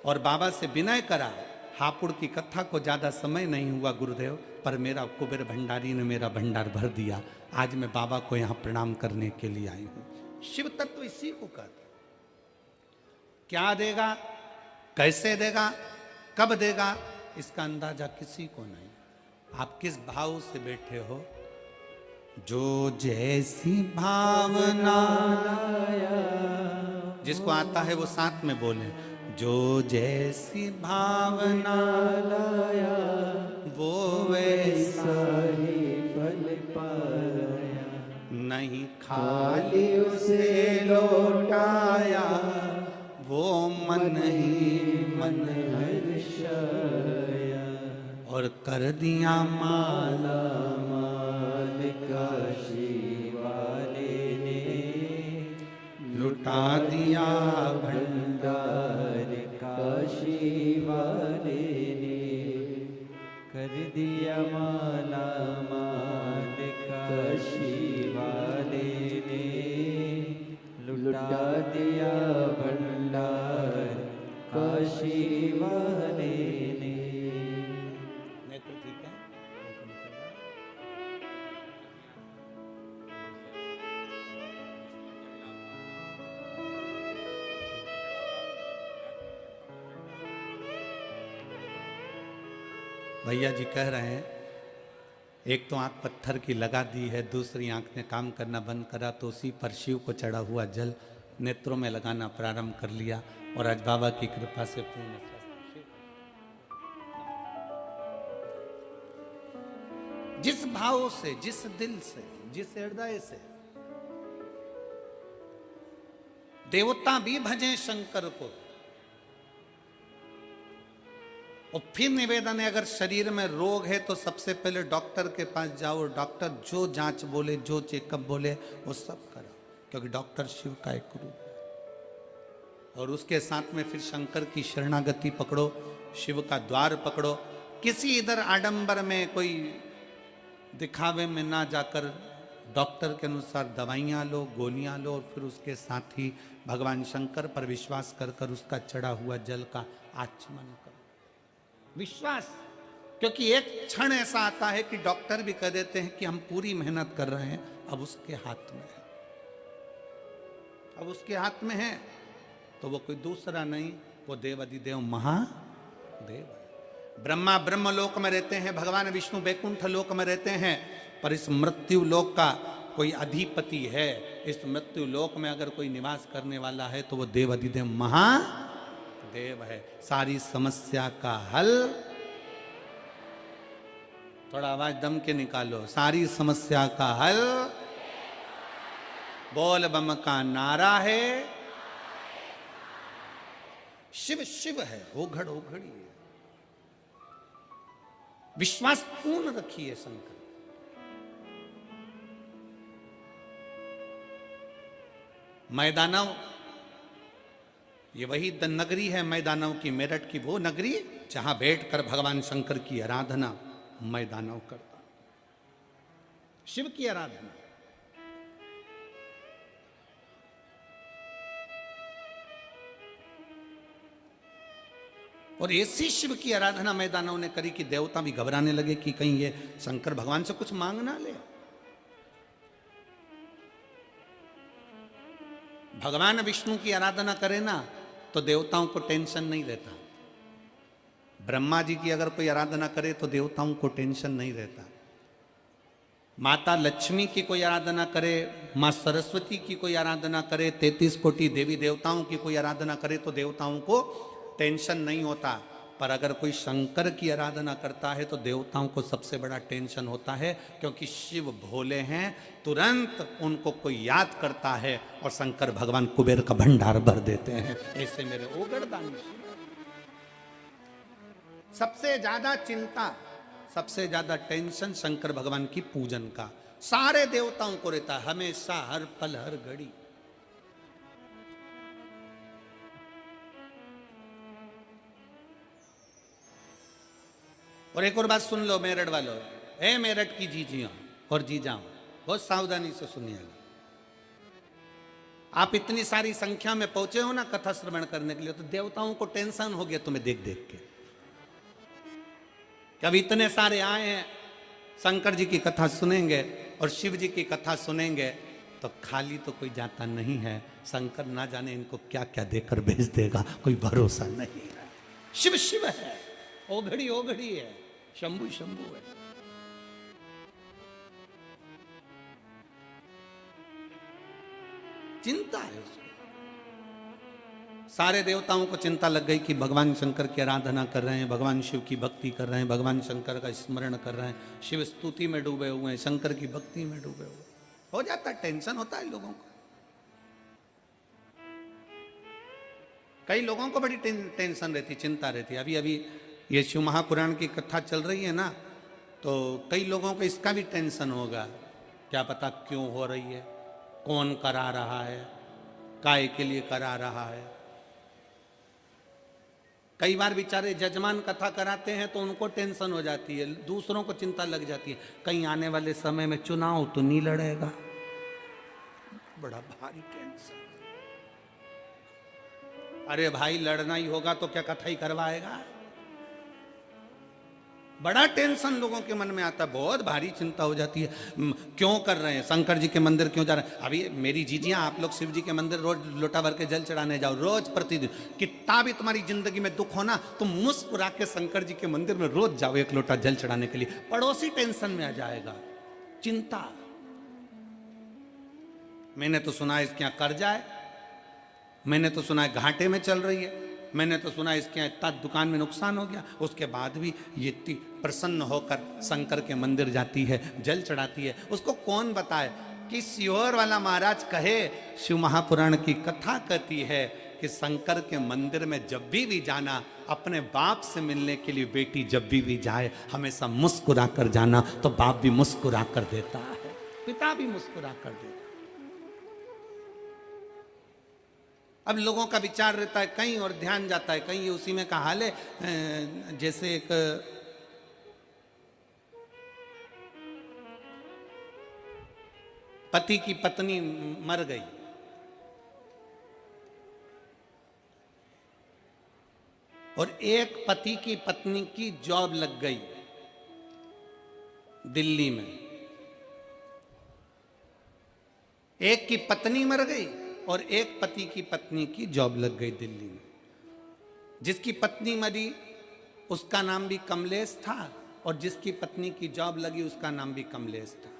और बाबा से विनय करा। हापुड़ की कथा को ज़्यादा समय नहीं हुआ गुरुदेव, पर मेरा कुबेर भंडारी ने मेरा भंडार भर दिया। आज मैं बाबा को यहाँ प्रणाम करने के लिए आई हूँ। शिव तत्व इसी को कहते, क्या देगा, कैसे देगा, कब देगा, इसका अंदाजा किसी को नहीं। आप किस भाव से बैठे हो, जो जैसी भावना, जिसको आता है वो साथ में बोले, जो जैसी भावना लाया वो वैसा ही फल पाया, नहीं खाली उसे लौटाया वो मन ही मन हर्षाया, और कर दिया माला माल काशी वाले ने, लुटा दिया भंडार काशी वाले ने, कर दिया माला माल काशी वाले ने, लुटा दिया भंडार काशी वाले ने। नेत्र ठीक है? भैया जी कह रहे हैं, एक तो आंख पत्थर की लगा दी है, दूसरी आंख ने काम करना बंद करा, तो उसी पर शिव को चढ़ा हुआ जल नेत्रों में लगाना प्रारंभ कर लिया और आज बाबा की कृपा से पूर्ण स्वस्थ। जिस भाव से, जिस दिल से, जिस हृदय से देवता भी भजें शंकर को। और फिर निवेदन है, अगर शरीर में रोग है तो सबसे पहले डॉक्टर के पास जाओ, डॉक्टर जो जांच बोले, जो चेकअप बोले वो सब करो, क्योंकि डॉक्टर शिव का एक रूप है। और उसके साथ में फिर शंकर की शरणागति पकड़ो, शिव का द्वार पकड़ो। किसी इधर आडंबर में, कोई दिखावे में ना जाकर डॉक्टर के अनुसार दवाइयाँ लो, गोलियाँ लो, और फिर उसके साथ ही भगवान शंकर पर विश्वास कर कर उसका चढ़ा हुआ जल का आचमन करो। विश्वास, क्योंकि एक क्षण ऐसा आता है कि डॉक्टर भी कह देते हैं कि हम पूरी मेहनत कर रहे हैं, अब उसके हाथ में है, अब उसके हाथ में है, तो वो कोई दूसरा नहीं, वो देवाधिदेव महादेव है। ब्रह्मा ब्रह्मलोक में रहते हैं, भगवान विष्णु बैकुंठ लोक में रहते हैं, पर इस मृत्यु लोक का कोई अधिपति है। इस मृत्यु लोक में अगर कोई निवास करने वाला है तो वो देवाधिदेव महादेव है। सारी समस्या का हल, थोड़ा आवाज दम के निकालो, सारी समस्या का हल बोल बम का नारा है। शिव शिव है, ओघड़ ओघड़ी है। विश्वास पूर्ण रखिए शंकर। मैदानों ये वही नगरी है मैं दानव की, मेरठ की वो नगरी जहां बैठकर भगवान शंकर की आराधना मैं दानव करता, शिव की आराधना। और ऐसी शिव की आराधना मैं दानव ने करी कि देवता भी घबराने लगे कि कहीं ये शंकर भगवान से कुछ मांग ना ले। भगवान विष्णु की आराधना करे ना तो देवताओं को टेंशन नहीं रहता। ब्रह्मा जी की अगर कोई आराधना करे तो देवताओं को टेंशन नहीं रहता। माता लक्ष्मी की कोई आराधना करे, माँ सरस्वती की कोई आराधना करे, 33 कोटि देवी देवताओं की कोई आराधना करे तो देवताओं को टेंशन नहीं होता। पर अगर कोई शंकर की आराधना करता है तो देवताओं को सबसे बड़ा टेंशन होता है, क्योंकि शिव भोले हैं, तुरंत उनको कोई याद करता है और शंकर भगवान कुबेर का भंडार भर देते हैं। ऐसे मेरे ओगड़दानी सबसे ज्यादा चिंता, सबसे ज्यादा टेंशन शंकर भगवान की पूजन का सारे देवताओं को रहता है, हमेशा, हर पल, हर घड़ी। और एक और बात सुन लो मेरठ वालों, ए मेरठ की जीजियों और जीजाओं, बहुत सावधानी से सुनिएगा। आप इतनी सारी संख्या में पहुंचे हो ना कथा श्रवण करने के लिए, तो देवताओं को टेंशन हो गया तुम्हें देख देख के। कब इतने सारे आए हैं, शंकर जी की कथा सुनेंगे और शिव जी की कथा सुनेंगे तो खाली तो कोई जाता नहीं है। शंकर ना जाने इनको क्या क्या देकर भेज देगा, कोई भरोसा नहीं है। शिव शिव है, ओघड़ी ओघड़ी है, शंभु शंभु है। चिंता है उसको। सारे देवताओं को चिंता लग गई कि भगवान शंकर की आराधना कर रहे हैं, भगवान शिव की भक्ति कर रहे हैं, भगवान शंकर का स्मरण कर रहे हैं, शिव स्तुति में डूबे हुए हैं, शंकर की भक्ति में डूबे हुए। हो जाता है, टेंशन होता है लोगों को। कई लोगों को बड़ी टेंशन रहती, चिंता रहती। अभी अभी ये शिव महापुराण की कथा चल रही है ना, तो कई लोगों को इसका भी टेंशन होगा, क्या पता क्यों हो रही है, कौन करा रहा है, काय के लिए करा रहा है। कई बार बेचारे जजमान कथा कराते हैं तो उनको टेंशन हो जाती है, दूसरों को चिंता लग जाती है, कहीं आने वाले समय में चुनाव तो नहीं लड़ेगा, बड़ा भारी टेंशन। अरे भाई लड़ना ही होगा तो क्या कथा ही करवाएगा। बड़ा टेंशन लोगों के मन में आता है, बहुत भारी चिंता हो जाती है। क्यों कर रहे हैं, शंकर जी के मंदिर क्यों जा रहे हैं। अभी मेरी जीजियां, आप लोग शिव जी के मंदिर रोज लोटा भर के जल चढ़ाने जाओ, रोज प्रतिदिन। कितना भी तुम्हारी जिंदगी में दुख हो ना, तुम मुस्कुरा के शंकर जी के मंदिर में रोज जाओ एक लोटा जल चढ़ाने के लिए। पड़ोसी टेंशन में आ जाएगा, चिंता। मैंने तो सुना है इसके यहां कर्जा है, मैंने तो सुना है घाटे में चल रही है, मैंने तो सुना इसके यहाँ इतना दुकान में नुकसान हो गया, उसके बाद भी ये इतनी प्रसन्न होकर शंकर के मंदिर जाती है, जल चढ़ाती है। उसको कौन बताए कि सियोर वाला महाराज कहे, शिव महापुराण की कथा कहती है कि शंकर के मंदिर में जब भी जाना, अपने बाप से मिलने के लिए बेटी जब भी जाए, हमेशा मुस्कुरा कर जाना, तो बाप भी मुस्कुरा कर देता है, पिता भी मुस्कुरा कर देता है। अब लोगों का विचार रहता है कहीं और ध्यान जाता है कहीं, उसी में का हाल है। जैसे एक पति की पत्नी मर गई, और एक पति की पत्नी की जॉब लग गई दिल्ली में। एक की पत्नी मर गई और एक पति की पत्नी की जॉब लग गई दिल्ली में। जिसकी पत्नी मरी उसका नाम भी कमलेश था, और जिसकी पत्नी की जॉब लगी उसका नाम भी कमलेश था।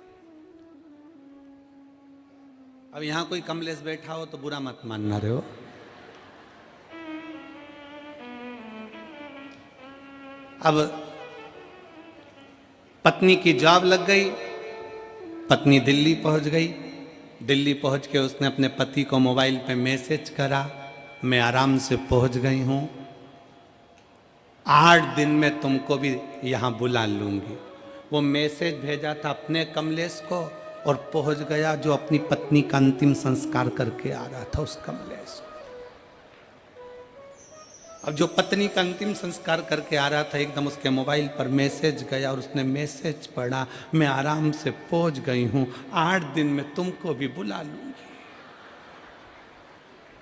अब यहां कोई कमलेश बैठा हो तो बुरा मत मानना रहे हो। अब पत्नी की जॉब लग गई, पत्नी दिल्ली पहुंच गई। दिल्ली पहुंच के उसने अपने पति को मोबाइल पे मैसेज करा, मैं आराम से पहुंच गई हूं, 8 दिन में तुमको भी यहां बुला लूंगी। वो मैसेज भेजा था अपने कमलेश को, और पहुंच गया जो अपनी पत्नी का अंतिम संस्कार करके आ रहा था उस कमलेश को। अब जो पत्नी का अंतिम संस्कार करके आ रहा था, एकदम उसके मोबाइल पर मैसेज गया और उसने मैसेज पढ़ा, मैं आराम से पहुंच गई हूं, 8 दिन में तुमको भी बुला लूंगी।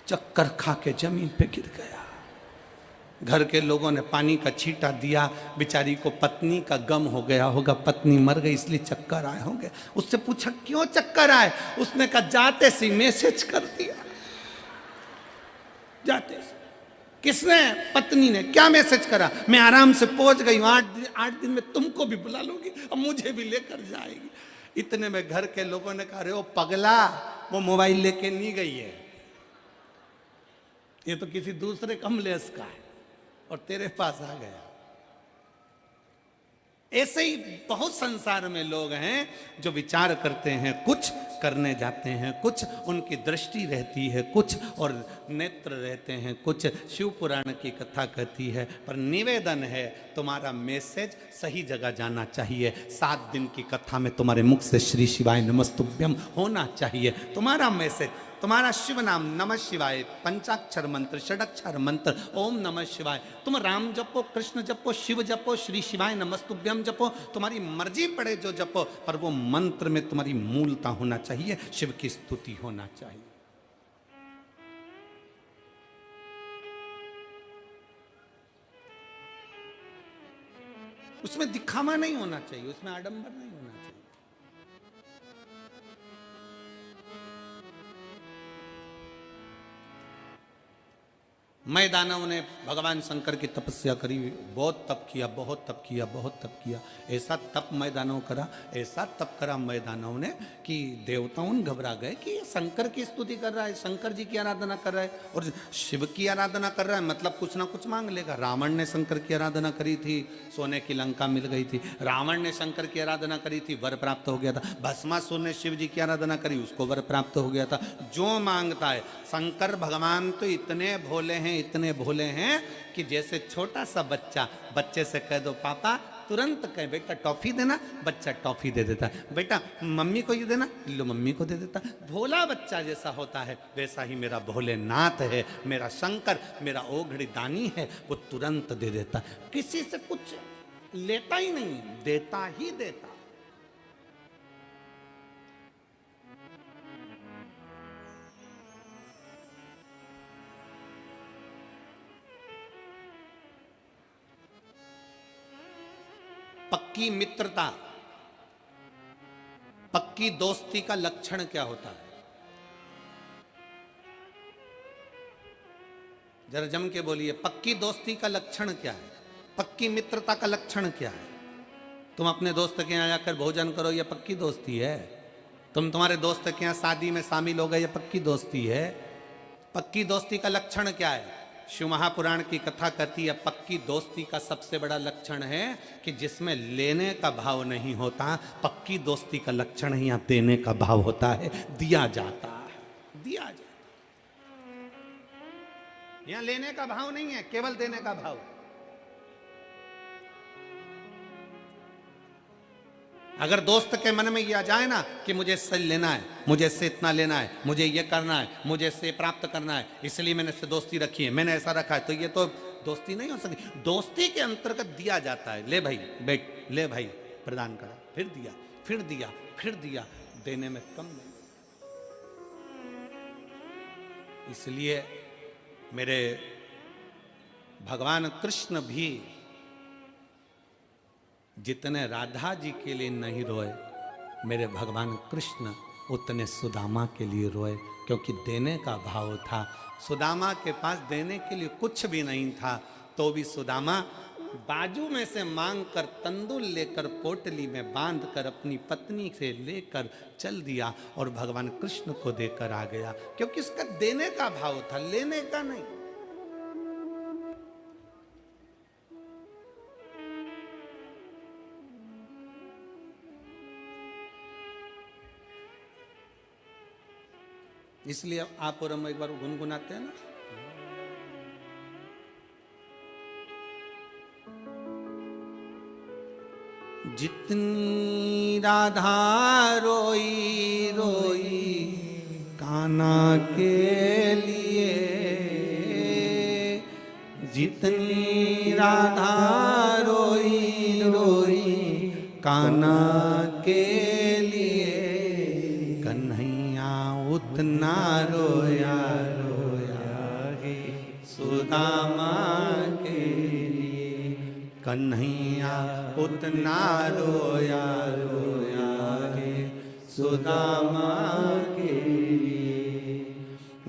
चक्कर खा के जमीन पे गिर गया। घर के लोगों ने पानी का छींटा दिया, बेचारी को पत्नी का गम हो गया होगा, पत्नी मर गई इसलिए चक्कर आए होंगे। उससे पूछा क्यों चक्कर आए, उसने कहा जाते से मैसेज कर दिया। जाते से किसने? पत्नी ने। क्या मैसेज करा? मैं आराम से पहुंच गई हूं, 8 दिन में तुमको भी बुला लूंगी, अब मुझे भी लेकर जाएगी। इतने में घर के लोगों ने कहा, अरे ओ पगला, वो मोबाइल लेके नहीं गई है, ये तो किसी दूसरे कमलेश का है और तेरे पास आ गया। ऐसे ही बहुत संसार में लोग हैं जो विचार करते हैं कुछ, करने जाते हैं कुछ, उनकी दृष्टि रहती है कुछ और नेत्र रहते हैं कुछ। शिव पुराण की कथा कहती है, पर निवेदन है तुम्हारा मैसेज सही जगह जाना चाहिए। 7 दिन की कथा में तुम्हारे मुख से श्री शिवाय नमस्तुभ्यम होना चाहिए। तुम्हारा मैसेज, तुम्हारा शिव नाम नमः शिवाय, पंचाक्षर मंत्र, षडक्षर मंत्र, ओम नमः शिवाय, तुम राम जपो, कृष्ण जपो, शिव जपो, श्री शिवाय नमस्तुभ्यम जपो, तुम्हारी मर्जी पड़े जो जपो, पर वो मंत्र में तुम्हारी मूलता होना चाहिए, शिव की स्तुति होना चाहिए। उसमें दिखावा नहीं होना चाहिए, उसमें आडंबर नहीं होना चाहिए। मैं दानव ने भगवान शंकर की तपस्या करी, बहुत तप किया, बहुत तप किया, बहुत तप किया। ऐसा तप मैं दानव करा, ऐसा तप करा मैं दानव ने कि देवताओं घबरा गए कि ये शंकर की स्तुति कर रहा है, शंकर जी की आराधना कर रहा है और शिव की आराधना कर रहा है, मतलब कुछ ना कुछ मांग लेगा। रावण ने शंकर की आराधना करी थी, सोने की लंका मिल गई थी। रावण ने शंकर की आराधना करी थी, वर प्राप्त हो गया था। भस्मासुर ने शिव जी की आराधना करी, उसको वर प्राप्त हो गया था। जो मांगता है, शंकर भगवान तो इतने भोले हैं, इतने भोले हैं कि जैसे छोटा सा बच्चा, बच्चे से कह दो पापा, तुरंत कहे बेटा टॉफी देना, बच्चा टॉफी दे देता है। बेटा मम्मी को ये देना, लो मम्मी को दे देता। भोला बच्चा जैसा होता है वैसा ही मेरा भोलेनाथ है, मेरा शंकर, मेरा ओघड़ी दानी है, वो तुरंत दे देता, किसी से कुछ लेता ही नहीं, देता ही देता। पक्की मित्रता, पक्की दोस्ती का लक्षण क्या होता है? जरा जम के बोलिए, पक्की दोस्ती का लक्षण क्या है? पक्की मित्रता का लक्षण क्या है? तुम अपने दोस्त के यहाँ जाकर भोजन करो, यह पक्की दोस्ती है। तुम तुम्हारे दोस्त के यहाँ शादी में शामिल हो गए, यह पक्की दोस्ती है। पक्की दोस्ती का लक्षण क्या है? शिव महापुराण की कथा कहती है, पक्की दोस्ती का सबसे बड़ा लक्षण है कि जिसमें लेने का भाव नहीं होता। पक्की दोस्ती का लक्षण ही यहाँ देने का भाव होता है, दिया जाता है, दिया जाता है। यहाँ लेने का भाव नहीं है, केवल देने का भाव। अगर दोस्त के मन में यह आ जाए ना कि मुझे इससे लेना है, मुझे इससे इतना लेना है, मुझे ये करना है, मुझे इससे प्राप्त करना है, इसलिए मैंने इससे दोस्ती रखी है, मैंने ऐसा रखा है, तो ये तो दोस्ती नहीं हो सकती। दोस्ती के अंतर्गत दिया जाता है। ले भाई बैठ, ले भाई प्रदान करा, फिर दिया, फिर दिया, फिर दिया, देने में कम नहीं। इसलिए मेरे भगवान कृष्ण भी जितने राधा जी के लिए नहीं रोए, मेरे भगवान कृष्ण उतने सुदामा के लिए रोए, क्योंकि देने का भाव था। सुदामा के पास देने के लिए कुछ भी नहीं था, तो भी सुदामा बाजू में से मांग कर तंदुल लेकर पोटली में बांध कर अपनी पत्नी से लेकर चल दिया और भगवान कृष्ण को देकर आ गया, क्योंकि उसका देने का भाव था, लेने का नहीं। इसलिए आप और हम एक बार गुनगुनाते हैं ना, जितनी राधा रोई रोई कान्हा के लिए, जितनी राधा रोई रोई कान्हा के लिए, कन्हैया उतना रोया रोया है सुदामा के लिए, कन्हैया उतना रोया रोया है सुदामा के लिए।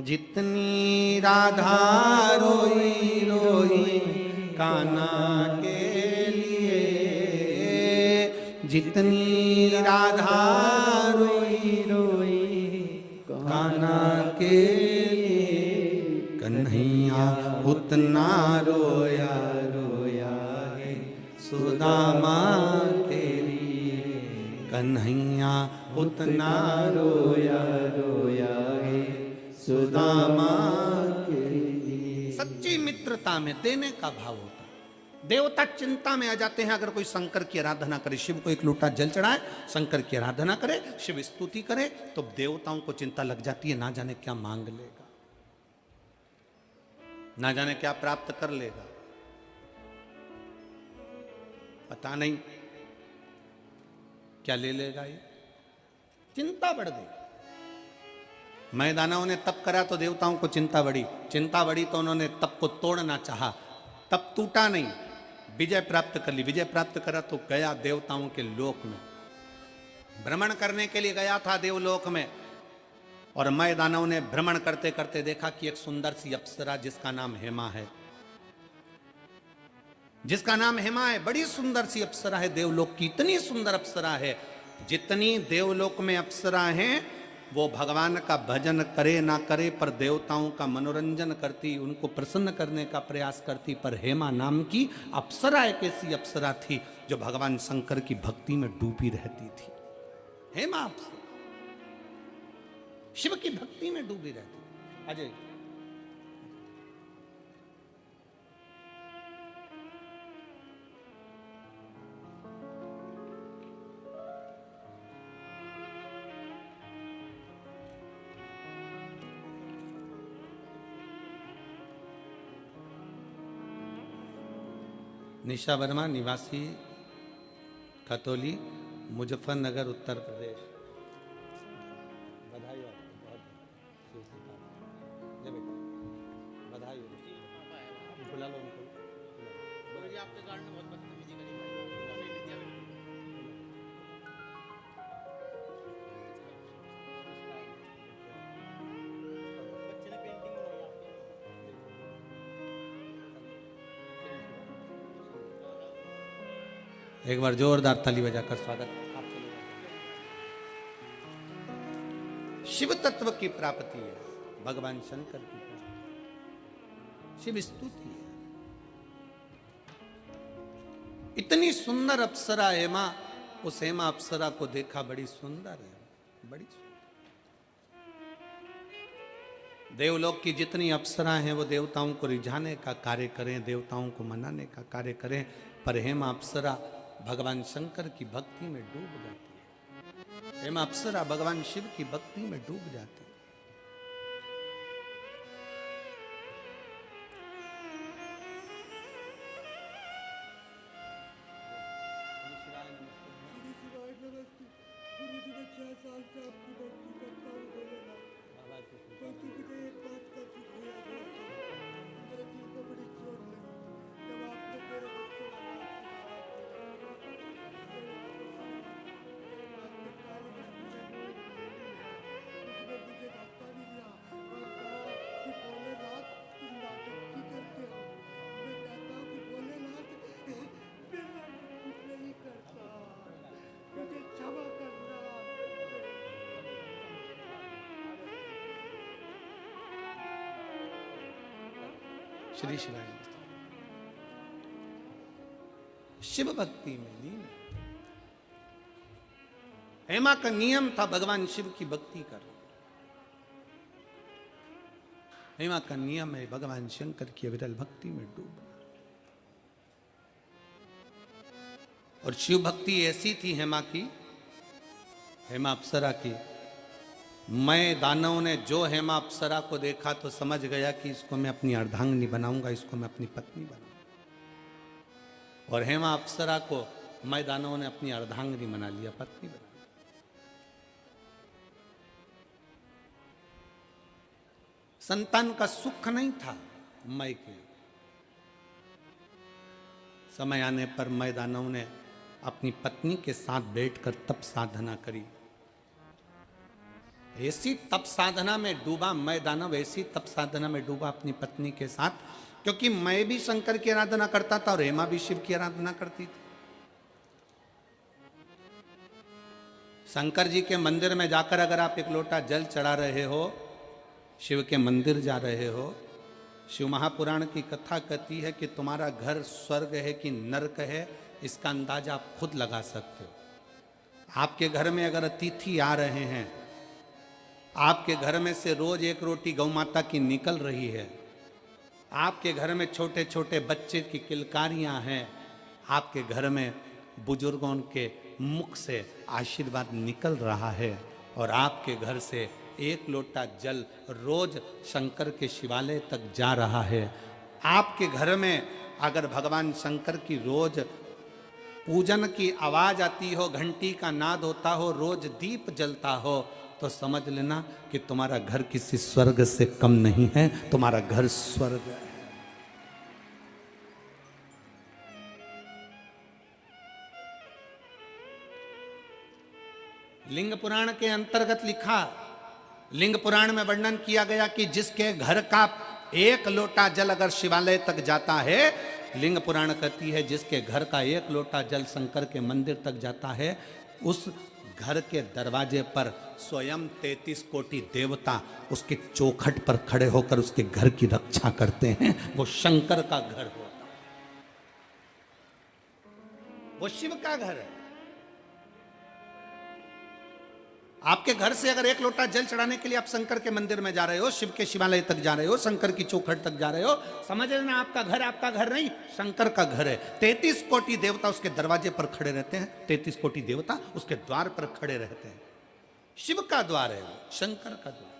जितनी राधा रोई रोई कान्हा के लिए, जितनी राधा रोई रोई कान्हा के लिए, कन्हैया उतना रोया रोया है सुदामा के लिए, कन्हैया उतना रोया रोया है सुदामा के लिए। सच्ची मित्रता में देने का भाव होता है। देवता चिंता में आ जाते हैं अगर कोई शंकर की आराधना करे, शिव को एक लोटा जल चढ़ाए, शंकर की आराधना करे, शिव स्तुति करे, तो देवताओं को चिंता लग जाती है, ना जाने क्या मांग लेगा, ना जाने क्या प्राप्त कर लेगा, पता नहीं क्या ले लेगा। ये चिंता बढ़ गई। मैदानों ने तप करा तो देवताओं को चिंता बढ़ी, चिंता बढ़ी तो उन्होंने तप को तोड़ना चाहा, तप टूटा नहीं, विजय प्राप्त कर ली। विजय प्राप्त करा तो गया देवताओं के लोक में, भ्रमण करने के लिए गया था देवलोक में, और मैदानों ने भ्रमण करते करते देखा कि एक सुंदर सी अप्सरा जिसका नाम हेमा है, जिसका नाम हेमा है, बड़ी सुंदर सी अप्सरा है, देवलोक की इतनी सुंदर अप्सरा है, जितनी देवलोक में अप्सरा हैं वो भगवान का भजन करे ना करे पर देवताओं का मनोरंजन करती, उनको प्रसन्न करने का प्रयास करती। पर हेमा नाम की अप्सरा एक ऐसी अप्सरा थी जो भगवान शंकर की भक्ति में डूबी रहती थी। हेमा अप्सरा शिव की भक्ति में डूबी रहती। अजय निशा वर्मा, निवासी खतौली, मुजफ्फरनगर, उत्तर प्रदेश। बधाई हो आपको, बहुत जय बेटा, बधाई हो। बुला लो उनको। बोलो जी आपके कारण बहुत बदतमीजी करी भाई। बच्चे ने पेंटिंग बनाई आपके। एक बार जोरदार ताली बजाकर स्वागत। आप चले शिव तत्व की प्राप्ति है, भगवान शंकर की प्राप्ति, शिव स्तुति है। इतनी सुंदर अप्सरा हेमा, उस हेमा अप्सरा को देखा, बड़ी सुंदर है, बड़ी सुंदर। देवलोक की जितनी अप्सरा हैं वो देवताओं को रिझाने का कार्य करें, देवताओं को मनाने का कार्य करें, पर हेमा अप्सरा भगवान शंकर की भक्ति में डूब जाती है। हेमा अप्सरा भगवान शिव की भक्ति में डूब जाती है। श्री शिवाय शिव भक्ति में लीन। हेमा का नियम था भगवान शिव की भक्ति करो। हेमा का नियम है भगवान शंकर की अविरल भक्ति में डूबना। और शिव भक्ति ऐसी थी हेमा की, हेमा अप्सरा की, मैं दानव ने जो हेमा अप्सरा को देखा तो समझ गया कि इसको मैं अपनी अर्धांगिनी बनाऊंगा, इसको मैं अपनी पत्नी बनाऊंगा। और हेमा अप्सरा को मैं दानव ने अपनी अर्धांगिनी बना लिया, पत्नी बना लिया। संतान का सुख नहीं था मैं के। समय आने पर मैं दानव ने अपनी पत्नी के साथ बैठकर तप साधना करी। ऐसी तप साधना में डूबा मैं दानव, ऐसी तप साधना में डूबा अपनी पत्नी के साथ, क्योंकि मैं भी शंकर की आराधना करता था और हेमा भी शिव की आराधना करती थी। शंकर जी के मंदिर में जाकर अगर आप एक लोटा जल चढ़ा रहे हो, शिव के मंदिर जा रहे हो, शिव महापुराण की कथा कहती है कि तुम्हारा घर स्वर्ग है कि नरक है, इसका अंदाजा आप खुद लगा सकते हो। आपके घर में अगर अतिथि आ रहे हैं, आपके घर में से रोज एक रोटी गौ माता की निकल रही है, आपके घर में छोटे छोटे बच्चे की किलकारियां हैं, आपके घर में बुजुर्गों के मुख से आशीर्वाद निकल रहा है, और आपके घर से एक लोटा जल रोज शंकर के शिवालय तक जा रहा है। आपके घर में अगर भगवान शंकर की रोज पूजन की आवाज आती हो, घंटी का नाद होता हो, रोज दीप जलता हो, तो समझ लेना कि तुम्हारा घर किसी स्वर्ग से कम नहीं है, तुम्हारा घर स्वर्ग है। लिंग पुराण के अंतर्गत लिखा, लिंग पुराण में वर्णन किया गया कि जिसके घर का एक लोटा जल अगर शिवालय तक जाता है, लिंग पुराण कहती है जिसके घर का एक लोटा जल शंकर के मंदिर तक जाता है, उस घर के दरवाजे पर स्वयं 33 कोटि देवता उसके चौखट पर खड़े होकर उसके घर की रक्षा करते हैं। वो शंकर का घर होता है, वो शिव का घर है। आपके घर से अगर एक लोटा जल चढ़ाने के लिए आप शंकर के मंदिर में जा रहे हो, शिव के शिवालय तक जा रहे हो, शंकर की चौखट तक जा रहे हो, समझ लेना आपका घर नहीं, शंकर का घर है। 33 कोटि देवता उसके दरवाजे पर खड़े रहते हैं, 33 कोटि देवता उसके द्वार पर खड़े रहते हैं। शिव का द्वार है वो, शंकर का द्वार।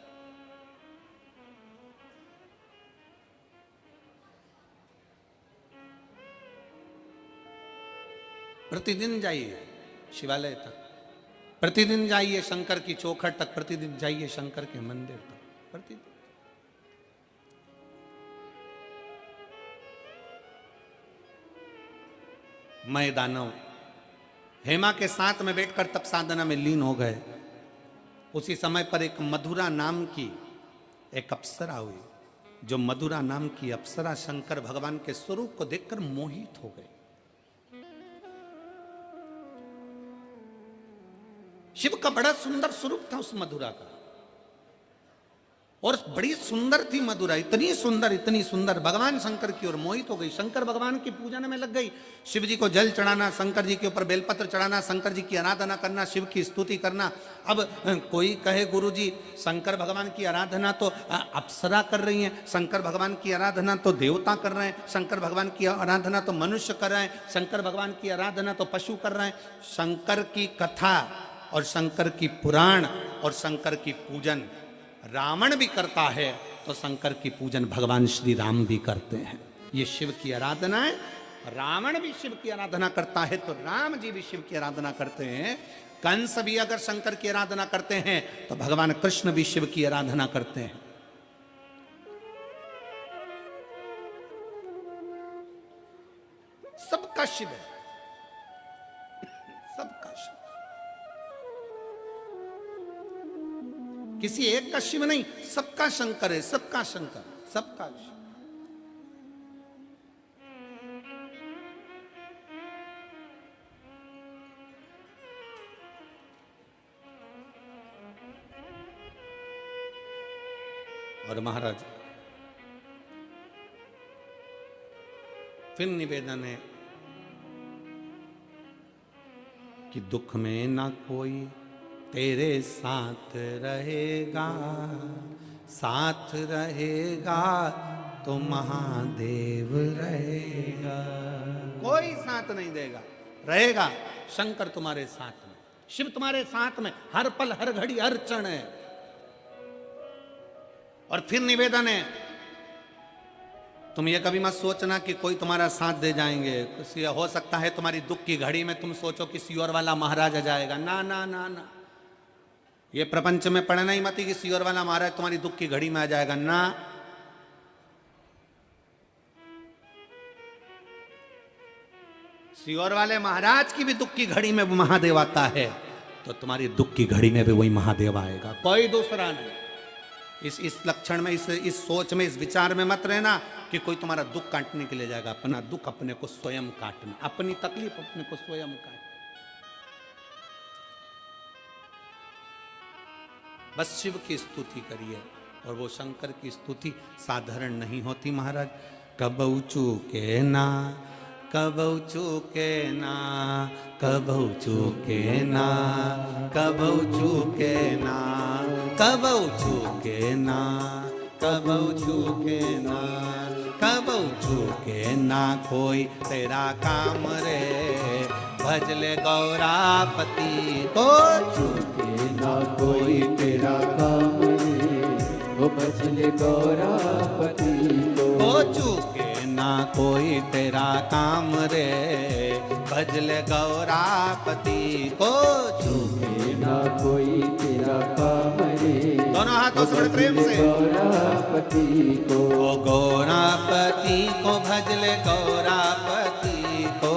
प्रतिदिन जाइए शिवालय तक, प्रतिदिन जाइए शंकर की चौखट तक, प्रतिदिन जाइए शंकर के मंदिर तक, प्रतिदिन। मैं दानव हेमा के साथ में बैठकर तप साधना में लीन हो गए। उसी समय पर एक मधुरा नाम की एक अप्सरा हुई। जो मधुरा नाम की अप्सरा शंकर भगवान के स्वरूप को देखकर मोहित हो गई। शिव का बड़ा सुंदर स्वरूप था उस मधुरा का, और बड़ी सुंदर थी मधुरा, इतनी सुंदर भगवान शंकर की ओर मोहित हो गई। शंकर भगवान की पूजन में लग गई। शिव जी को जल चढ़ाना, शंकर जी के ऊपर बेलपत्र चढ़ाना, शंकर जी की आराधना करना, शिव की स्तुति करना। अब कोई कहे गुरुजी शंकर भगवान की आराधना तो अप्सरा कर रही हैं, शंकर भगवान की आराधना तो देवता कर रहे हैं, शंकर भगवान की आराधना तो मनुष्य कर रहे हैं, शंकर भगवान की आराधना तो पशु कर रहे हैं। शंकर की कथा और शंकर की पुराण और शंकर की पूजन रावण भी करता है, तो शंकर की पूजन भगवान श्री राम भी करते हैं। ये शिव की आराधना है। रावण भी शिव की आराधना करता है तो राम जी भी शिव की आराधना करते हैं। कंस भी अगर शंकर की आराधना करते हैं तो भगवान कृष्ण भी शिव की आराधना करते हैं। सबका शिव है, सबका शिव, किसी एक का शिव नहीं, सबका शंकर है, सबका शंकर, सबका शिव। और महाराज फिर निवेदन है कि दुख में ना कोई तेरे साथ रहेगा, साथ रहेगा तो महादेव रहेगा। कोई साथ नहीं देगा, रहेगा शंकर तुम्हारे साथ में, शिव तुम्हारे साथ में, हर पल हर घड़ी हर क्षण है। और फिर निवेदन है, तुम ये कभी मत सोचना कि कोई तुम्हारा साथ दे जाएंगे। हो सकता है तुम्हारी दुख की घड़ी में तुम सोचो कि सियोर वाला महाराज आ जाएगा। ना ना ना ना, ये प्रपंच में पढ़ना ही मत कि सियोर वाला महाराज तुम्हारी दुख की घड़ी में आ जाएगा। ना, सियोर वाले महाराज की भी दुख की घड़ी में महादेव आता है, तो तुम्हारी दुख की घड़ी में भी वही महादेव आएगा, कोई दूसरा नहीं। इस लक्षण में, इस सोच में, इस विचार में मत रहना कि कोई तुम्हारा दुख काटने के लिए जाएगा। अपना दुख अपने को स्वयं काटना, अपनी तकलीफ अपने को स्वयं काटना। बस शिव की स्तुति करिए, और वो शंकर की स्तुति साधारण नहीं होती महाराज। कबहू चूके ना, कबहू चूके ना, कबहू चूके ना, कबहू चूके ना, कबहू चूके ना, कबहू चूके ना, कबहू चूके ना कोई तेरा काम रे, भजले गौरापति को। चूके ना कोई तेरा काम रे, वो भजले गौरापति को। चूके ना कोई तेरा काम रे, भजले गौरापति को। चूके ना कोई तेरा काम रे, दोनों हाथों से बड़े प्रेम से। गौरापति को। ओ गौरापति को भजले गौरापति को,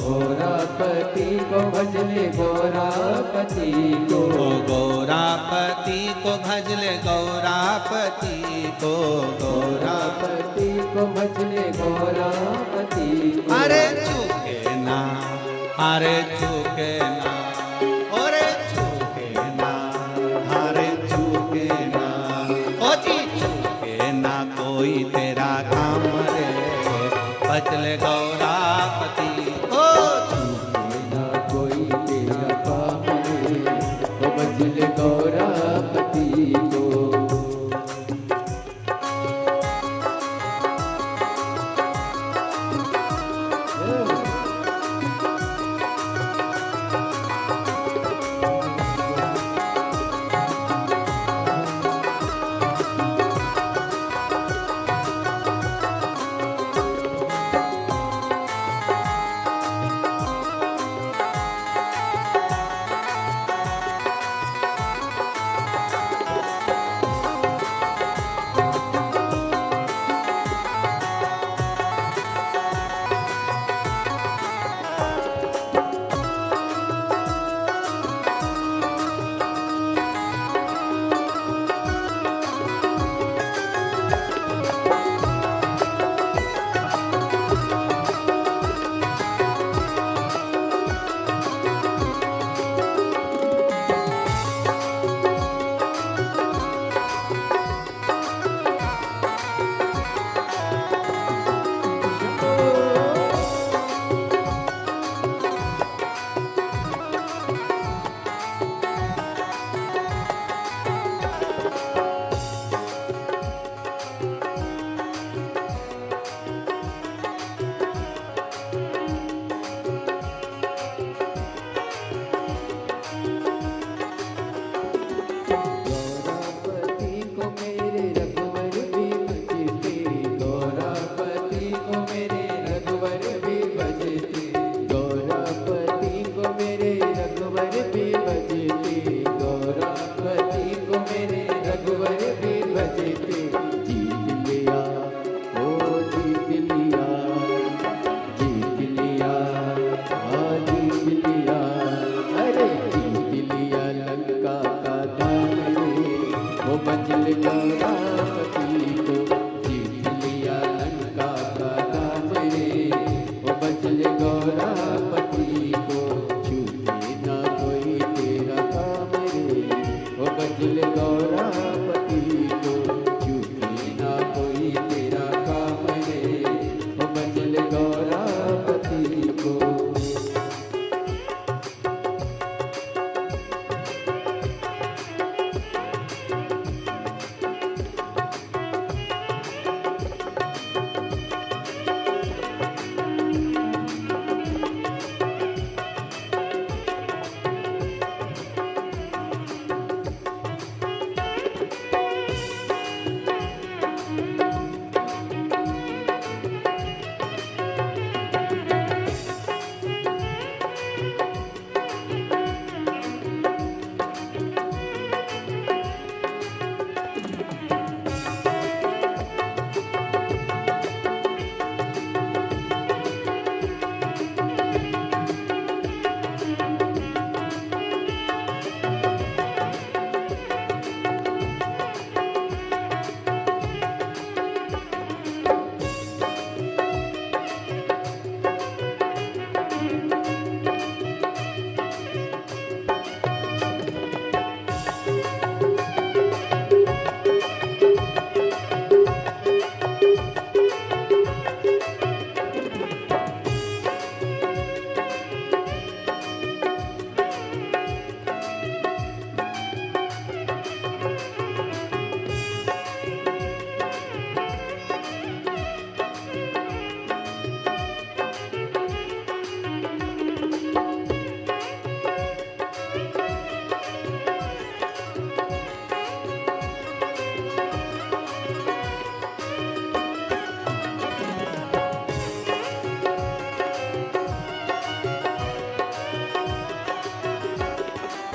गौरापति को भजले गौरापति को। ओ गौरापति को भजले गौरापति को, गौरापति को भजले गौरापति को। अरे चूके ना, अरे चूके ना, अरे चूके ना, अरे चूके ना, ओ जी चूके ना कोई तेरा काम रे, भजले गौरापति को। चूके ना कोई तेरा काम रे, वो भजले गौरापति को।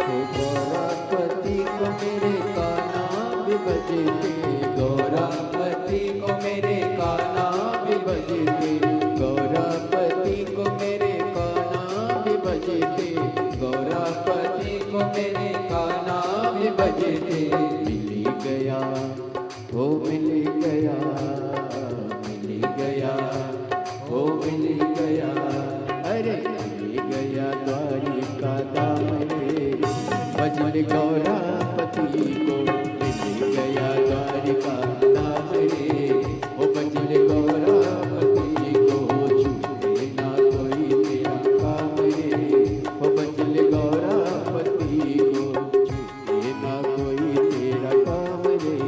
ओ गौरापति को मेरे काना भी बजते, गौरापति को मेरे काना भी बजते, गौरापति को मेरे काना भी बजते, गौरापति को मेरे काना भी बजते। मिल गया, ओ मिल गया, मिल गया, ओ मिल गया, अरे मिल गया द्वारिका धाम रे, भजन गौरापति को। मिल गया द्वारिका धाम रे, ओ भजन गौरापति को। छूटे ना कोई तेरा काम रे, ओ भजन गौरापति को। छूटे ना कोई तेरा काम रे,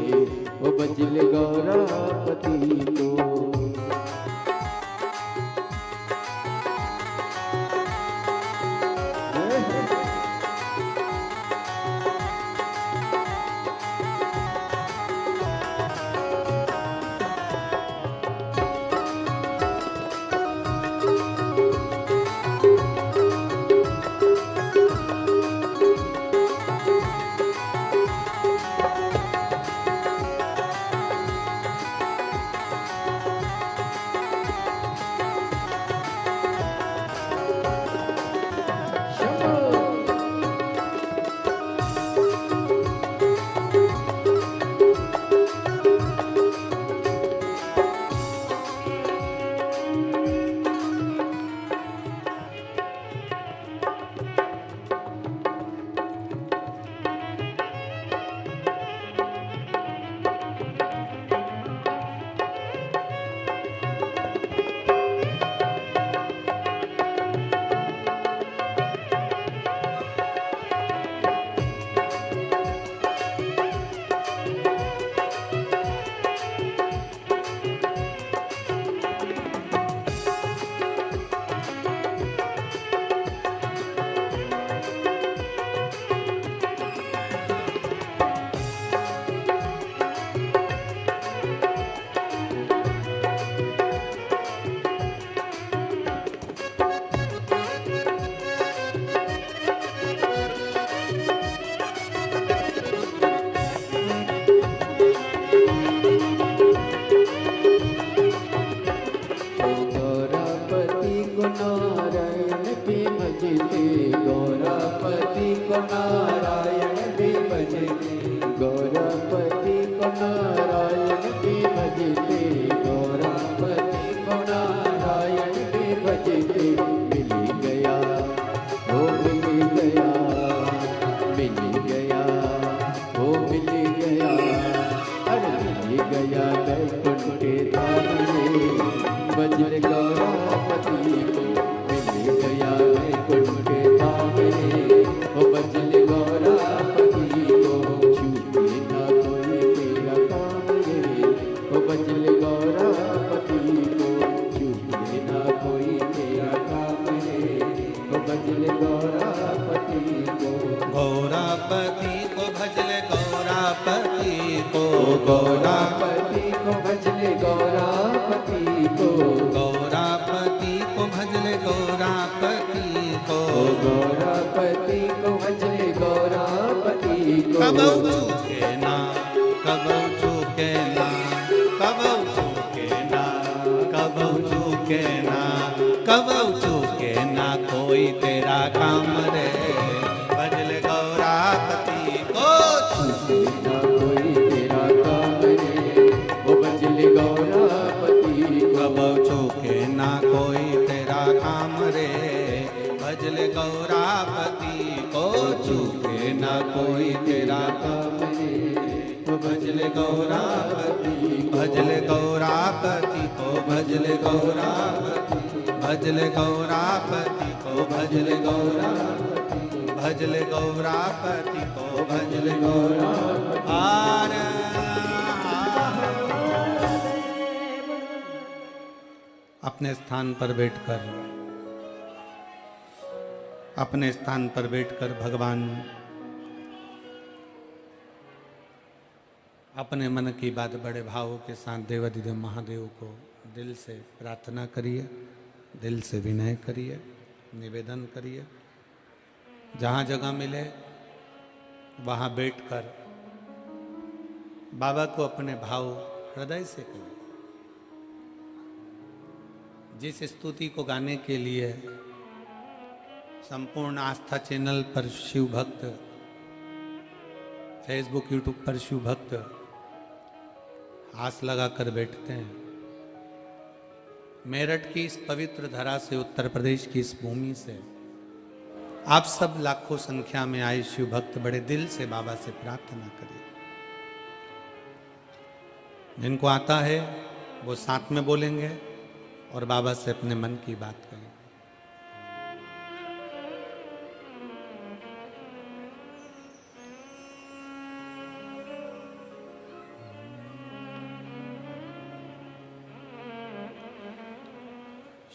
ओ भजन गौरापति को। गौरापति को नारायण भी भजते, गौरापति को नारायण भी भजते, गौरापति को नारायण भी भजते। मिल गया, ओ मिल गया, मिल गया, ओ मिल गया, अरे मिल गया बैकुंठ धाम रे, भजन गौरापति को। मिल गया बैकुंठ धाम रे, ओ भजन गौरापति को। छूटे ना कोई तेरा काम रे, ओ भजन गौरापति को। छूटे ना कोई तेरा काम रे, ओ भजन गौरापति को। गौरापति को भजले गौरापति को, गौरापति को भजले गौरापति को, गौरापति को भजले गौरापति को, गौरापति को भजले गौरापति को। कबौ चूके ना, कबौ चूके ना, कबौ चूके ना, कबौ चूके ना, कबौ चूके ना कोई तेरा काम रे, भजले गौरापति को। छूटे ना कोई तेरा काम रे, ओ भजले गौरापति को। कबौ चूके ना कोई तेरा काम रे, भजले गौरापति को। चूके ना कोई तेरा काम रे, भजले गौरापति, भजले गौरापति को, भजले गौरापति, भजले गौरापति को, भजले गौरापति, भजले गौरापति को, भजले गौरापति। अपने स्थान पर बैठकर, अपने स्थान पर बैठकर भगवान अपने मन की बात बड़े भावों के साथ देवाधिदेव महादेव को दिल से प्रार्थना करिए, दिल से विनय करिए, निवेदन करिए। जहाँ जगह मिले वहां बैठकर बाबा को अपने भाव हृदय से कहें। जिस स्तुति को गाने के लिए संपूर्ण आस्था चैनल पर शिव भक्त, फेसबुक यूट्यूब पर शिव भक्त आस लगाकर बैठते हैं, मेरठ की इस पवित्र धरा से, उत्तर प्रदेश की इस भूमि से आप सब लाखों संख्या में आए शिव भक्त बड़े दिल से बाबा से प्रार्थना करें। जिनको आता है वो साथ में बोलेंगे और बाबा से अपने मन की बात करें।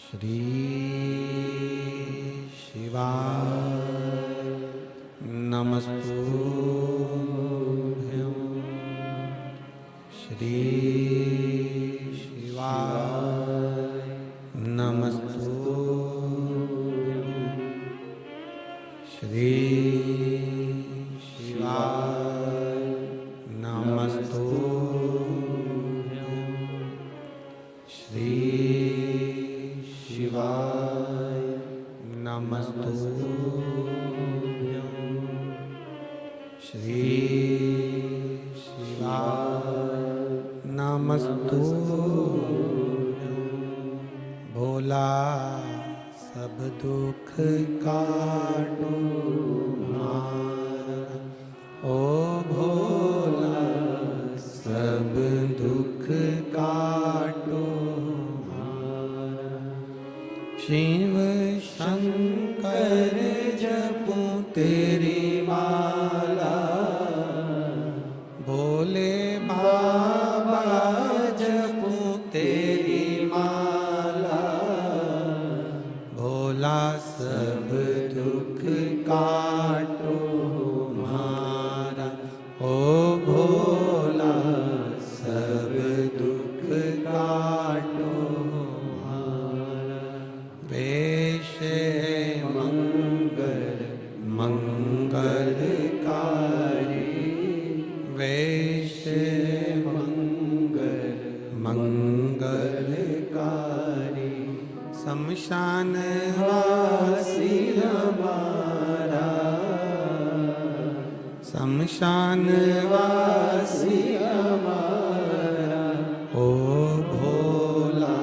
श्री शिवाय नमस्तुभ्यं। श्री शिवाय नमस्तुभ्यं। श्री शिवाय नमस्तुभ्यं। श्री शिवाय नमस्तुभ्यं। श्री शिवाय नमस्तुभ्यं। भोला सब दुख काटो हमारा, ओ भोला सब दुख काटो हमारा। शिव शंकर जपूं तेरी माला, भोले बाबा जपूं तेरी माला। भोला सब दुख काटो हमारा, ओ भोला सब दुख काटो हमारा। वेश मंगल मंगलकारी, वेश मंगल मंगलकारी। शमशान वासी हमारा, शमशान वासी हमारा। ओ भोला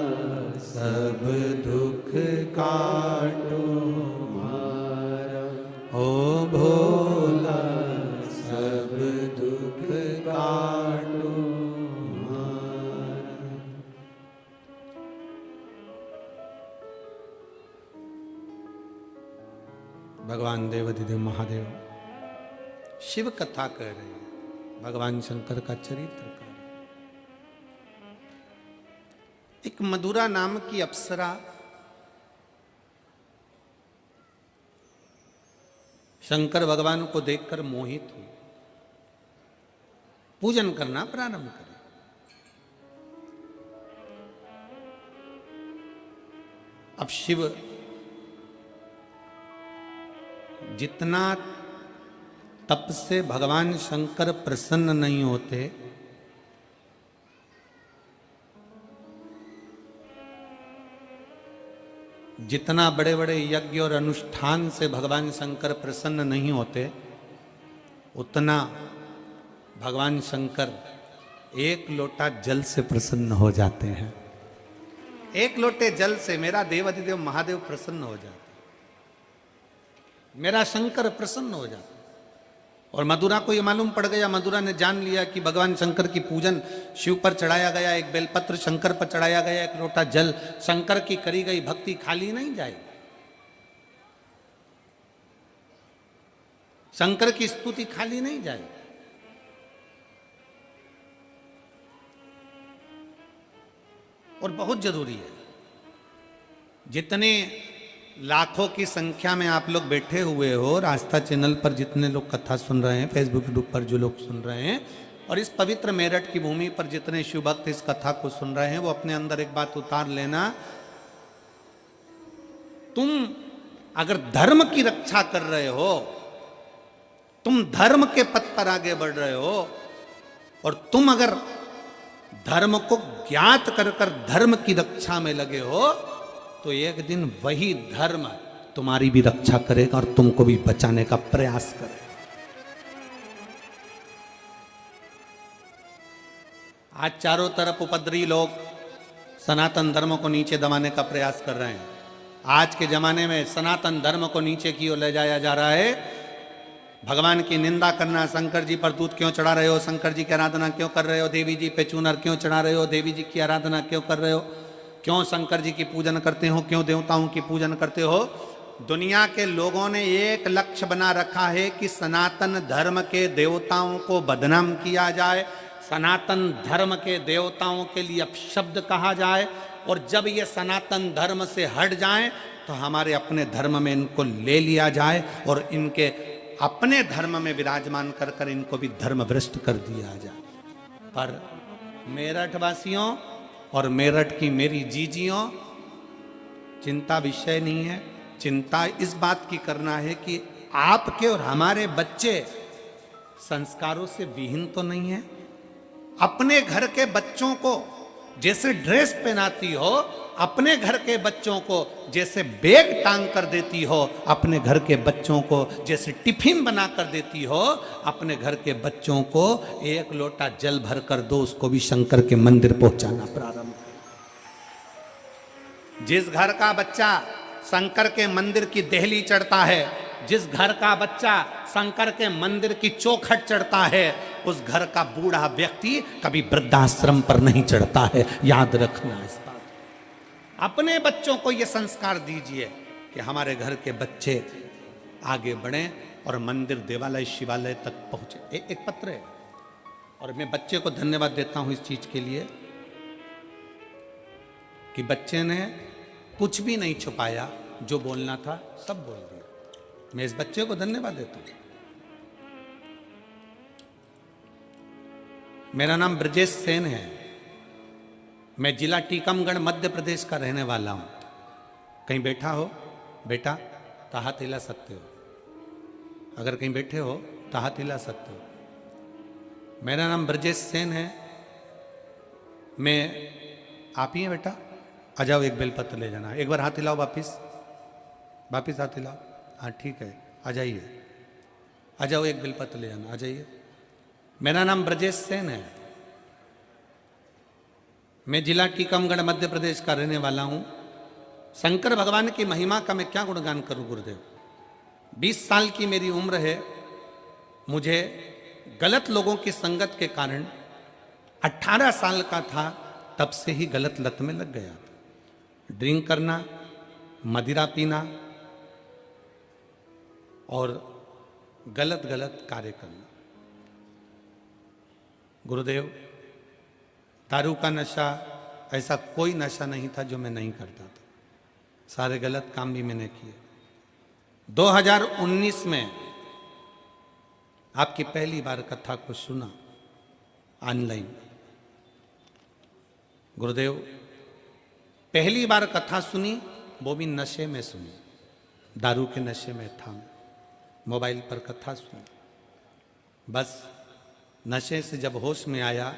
सब दुख काटो हमारा, ओ भोला सब दुख काटो हमारा। भगवान देवाधिदेव महादेव शिव कथा कह रहे हैं, भगवान शंकर का चरित्र कह रहे हैं। एक मधुरा नाम की अप्सरा शंकर भगवान को देखकर मोहित हुई, पूजन करना प्रारंभ करे। अब शिव जितना तप से भगवान शंकर प्रसन्न नहीं होते, जितना बड़े बड़े यज्ञ और अनुष्ठान से भगवान शंकर प्रसन्न नहीं होते, उतना भगवान शंकर एक लोटा जल से प्रसन्न हो जाते हैं। एक लोटे जल से मेरा देवाधिदेव महादेव प्रसन्न हो जाते, मेरा शंकर प्रसन्न हो जाता। और मधुरा को ये मालूम पड़ गया, मधुरा ने जान लिया कि भगवान शंकर की पूजन शिव पर चढ़ाया गया, एक बेलपत्र शंकर पर चढ़ाया गया, एक लोटा जल, शंकर की करी गई भक्ति खाली नहीं जाएगी। शंकर की स्तुति खाली नहीं जाएगी। और बहुत जरूरी है, जितने लाखों की संख्या में आप लोग बैठे हुए हो, आस्था चैनल पर जितने लोग कथा सुन रहे हैं, फेसबुक यूट्यूब पर जो लोग सुन रहे हैं, और इस पवित्र मेरठ की भूमि पर जितने शिव भक्त इस कथा को सुन रहे हैं, वो अपने अंदर एक बात उतार लेना, तुम अगर धर्म की रक्षा कर रहे हो तुम धर्म के पथ पर आगे बढ़ रहे हो, और तुम अगर धर्म को ज्ञात कर कर धर्म की रक्षा में लगे हो, तो एक दिन वही धर्म तुम्हारी भी रक्षा करेगा और तुमको भी बचाने का प्रयास करेगा। आज चारों तरफ उपद्रवी लोग सनातन धर्म को नीचे दबाने का प्रयास कर रहे हैं। आज के जमाने में सनातन धर्म को नीचे की ओर ले जाया जा रहा है। भगवान की निंदा करना, शंकर जी पर दूध क्यों चढ़ा रहे हो, शंकर जी की आराधना क्यों कर रहे हो, देवी जी पे चूनर क्यों चढ़ा रहे हो, देवी जी की आराधना क्यों कर रहे हो, क्यों शंकर जी की पूजन करते हो, क्यों देवताओं की पूजन करते हो। दुनिया के लोगों ने एक लक्ष्य बना रखा है कि सनातन धर्म के देवताओं को बदनाम किया जाए, सनातन धर्म के देवताओं के लिए अपशब्द कहा जाए, और जब ये सनातन धर्म से हट जाए तो हमारे अपने धर्म में इनको ले लिया जाए और इनके अपने धर्म में विराजमान कर कर इनको भी धर्म भ्रष्ट कर दिया जाए। पर मेरठ वासियों और मेरठ की मेरी जीजियों, चिंता विषय नहीं है। चिंता इस बात की करना है कि आपके और हमारे बच्चे संस्कारों से विहीन तो नहीं है। अपने घर के बच्चों को जैसे ड्रेस पहनाती हो, अपने घर के बच्चों को जैसे बैग टांग कर देती हो, अपने घर के बच्चों को जैसे टिफिन बना कर देती हो, अपने घर के बच्चों को एक लोटा जल भर कर दो, उसको भी शंकर के मंदिर पहुंचाना प्रारंभ करो। जिस घर का बच्चा शंकर के मंदिर की देहली चढ़ता है, जिस घर का बच्चा शंकर के मंदिर की चौखट चढ़ता है, उस घर का बूढ़ा व्यक्ति कभी वृद्धाश्रम पर नहीं चढ़ता है। याद रखना इस बात। अपने बच्चों को यह संस्कार दीजिए कि हमारे घर के बच्चे आगे बढ़ें और मंदिर, देवालय, शिवालय तक पहुंचे। एक पत्र है, और मैं बच्चे को धन्यवाद देता हूं इस चीज के लिए कि बच्चे ने कुछ भी नहीं छुपाया, जो बोलना था सब बोल दिया। मैं इस बच्चे को धन्यवाद देता हूं। मेरा नाम ब्रजेश सेन है। मैं जिला टीकमगढ़ मध्य प्रदेश का रहने वाला हूं। कहीं बैठा हो बेटा तो हाथ हिला सकते हो, अगर कहीं बैठे हो तो हाथ हिला सकते हो। मेरा नाम ब्रजेश सेन है। मैं, आप ही हैं बेटा? आ जाओ, एक बेलपत्र ले जाना। एक बार हाथ हिलाओ, वापिस हाथ हिलाओ। हाँ ठीक है, आ जाइए, आ जाओ, एक बेलपत्र ले जाना, आ जाइए। मेरा नाम ब्रजेश सेन है। मैं जिला टीकमगढ़ मध्य प्रदेश का रहने वाला हूं। शंकर भगवान की महिमा का मैं क्या गुणगान करूं गुरुदेव। 20 साल की मेरी उम्र है। मुझे गलत लोगों की संगत के कारण 18 साल का था तब से ही गलत लत में लग गया। ड्रिंक करना, मदिरा पीना और गलत गलत कार्य करना। गुरुदेव, दारू का नशा, ऐसा कोई नशा नहीं था जो मैं नहीं करता था। सारे गलत काम भी मैंने किए। 2019 में आपकी पहली बार कथा को सुना ऑनलाइन। गुरुदेव, पहली बार कथा सुनी, वो भी नशे में सुनी, दारू के नशे में था। मोबाइल पर कथा सुनी। बस नशे से जब होश में आया,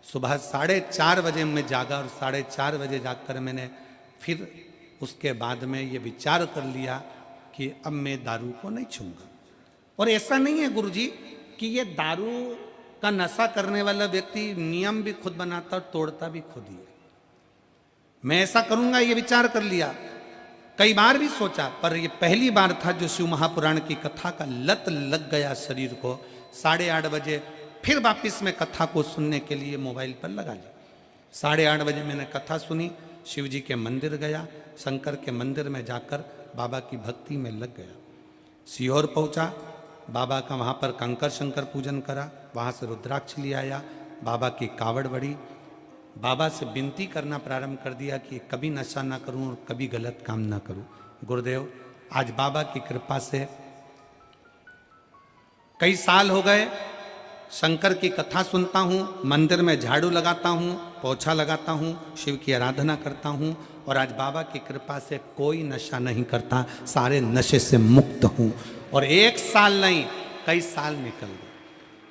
सुबह 4:30 बजे मैं जागा, और 4:30 बजे जाकर मैंने फिर उसके बाद में ये विचार कर लिया कि अब मैं दारू को नहीं छूंगा। और ऐसा नहीं है गुरुजी कि ये दारू का नशा करने वाला व्यक्ति नियम भी खुद बनाता और तोड़ता भी खुद ही है। मैं ऐसा करूंगा ये विचार कर लिया, कई बार भी सोचा, पर ये पहली बार था जो शिव महापुराण की कथा का लत लग गया शरीर को। 8:30 बजे फिर वापिस मैं कथा को सुनने के लिए मोबाइल पर लगा लिया। 8:30 बजे मैंने कथा सुनी, शिव जी के मंदिर गया, शंकर के मंदिर में जाकर बाबा की भक्ति में लग गया। सीहोर पहुंचा, बाबा का वहाँ पर कंकर शंकर पूजन करा, वहाँ से रुद्राक्ष ले आया, बाबा की कावड़ बढ़ी, बाबा से विनती करना प्रारंभ कर दिया कि कभी नशा ना करूं और कभी गलत काम ना करूं। गुरुदेव, आज बाबा की कृपा से कई साल हो गए, शंकर की कथा सुनता हूं, मंदिर में झाड़ू लगाता हूं, पोछा लगाता हूं, शिव की आराधना करता हूं, और आज बाबा की कृपा से कोई नशा नहीं करता, सारे नशे से मुक्त हूं। और 1 साल नहीं, कई साल निकल गए।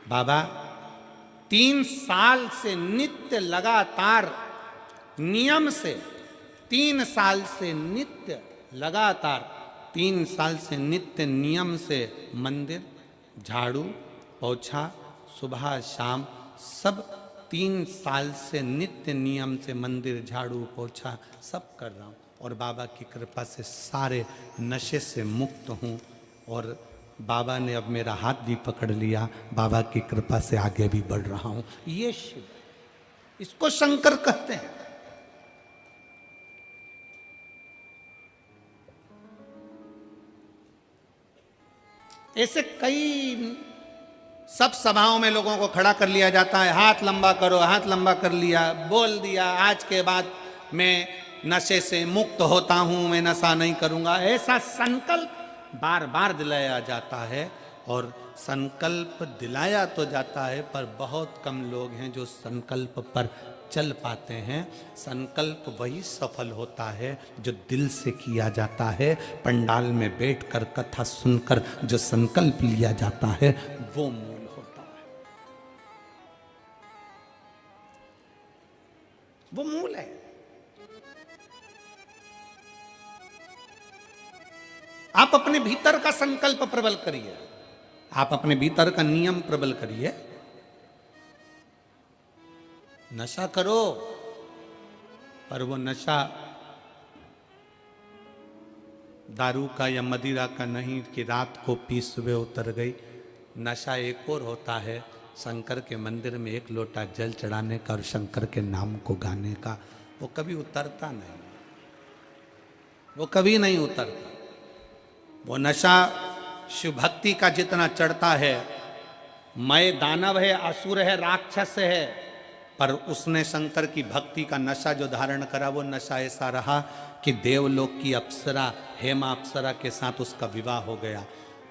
बाबा 3 साल से नित्य लगातार नियम से 3 साल से नित्य लगातार 3 साल से नित्य नियम से मंदिर झाड़ू पोछा सुबह शाम सब 3 साल से नित्य नियम से मंदिर झाड़ू पोछा सब कर रहा हूँ और बाबा की कृपा से सारे नशे से मुक्त हूँ। और बाबा ने अब मेरा हाथ भी पकड़ लिया, बाबा की कृपा से आगे भी बढ़ रहा हूँ। ये शिव, इसको शंकर कहते हैं। ऐसे कई सब सभाओं में लोगों को खड़ा कर लिया जाता है, हाथ लंबा करो, हाथ लंबा कर लिया, बोल दिया आज के बाद मैं नशे से मुक्त होता हूं, मैं नशा नहीं करूंगा। ऐसा संकल्प बार बार दिलाया जाता है और संकल्प दिलाया तो जाता है पर बहुत कम लोग हैं जो संकल्प पर चल पाते हैं। संकल्प वही सफल होता है जो दिल से किया जाता है। पंडाल में बैठकर कथा सुनकर जो संकल्प लिया जाता है वो मूल होता है, वो मूल है। आप अपने भीतर का संकल्प प्रबल करिए, आप अपने भीतर का नियम प्रबल करिए। नशा करो पर वो नशा दारू का या मदिरा का नहीं कि रात को पी सुबह उतर गई। नशा एक और होता है शंकर के मंदिर में एक लोटा जल चढ़ाने का और शंकर के नाम को गाने का। वो कभी उतरता नहीं, वो कभी नहीं उतरता। वो नशा शिव भक्ति का जितना चढ़ता है, मैं दानव है, असुर है, राक्षस है, पर उसने शंकर की भक्ति का नशा जो धारण करा वो नशा ऐसा रहा कि देवलोक की अप्सरा हेमा अप्सरा के साथ उसका विवाह हो गया।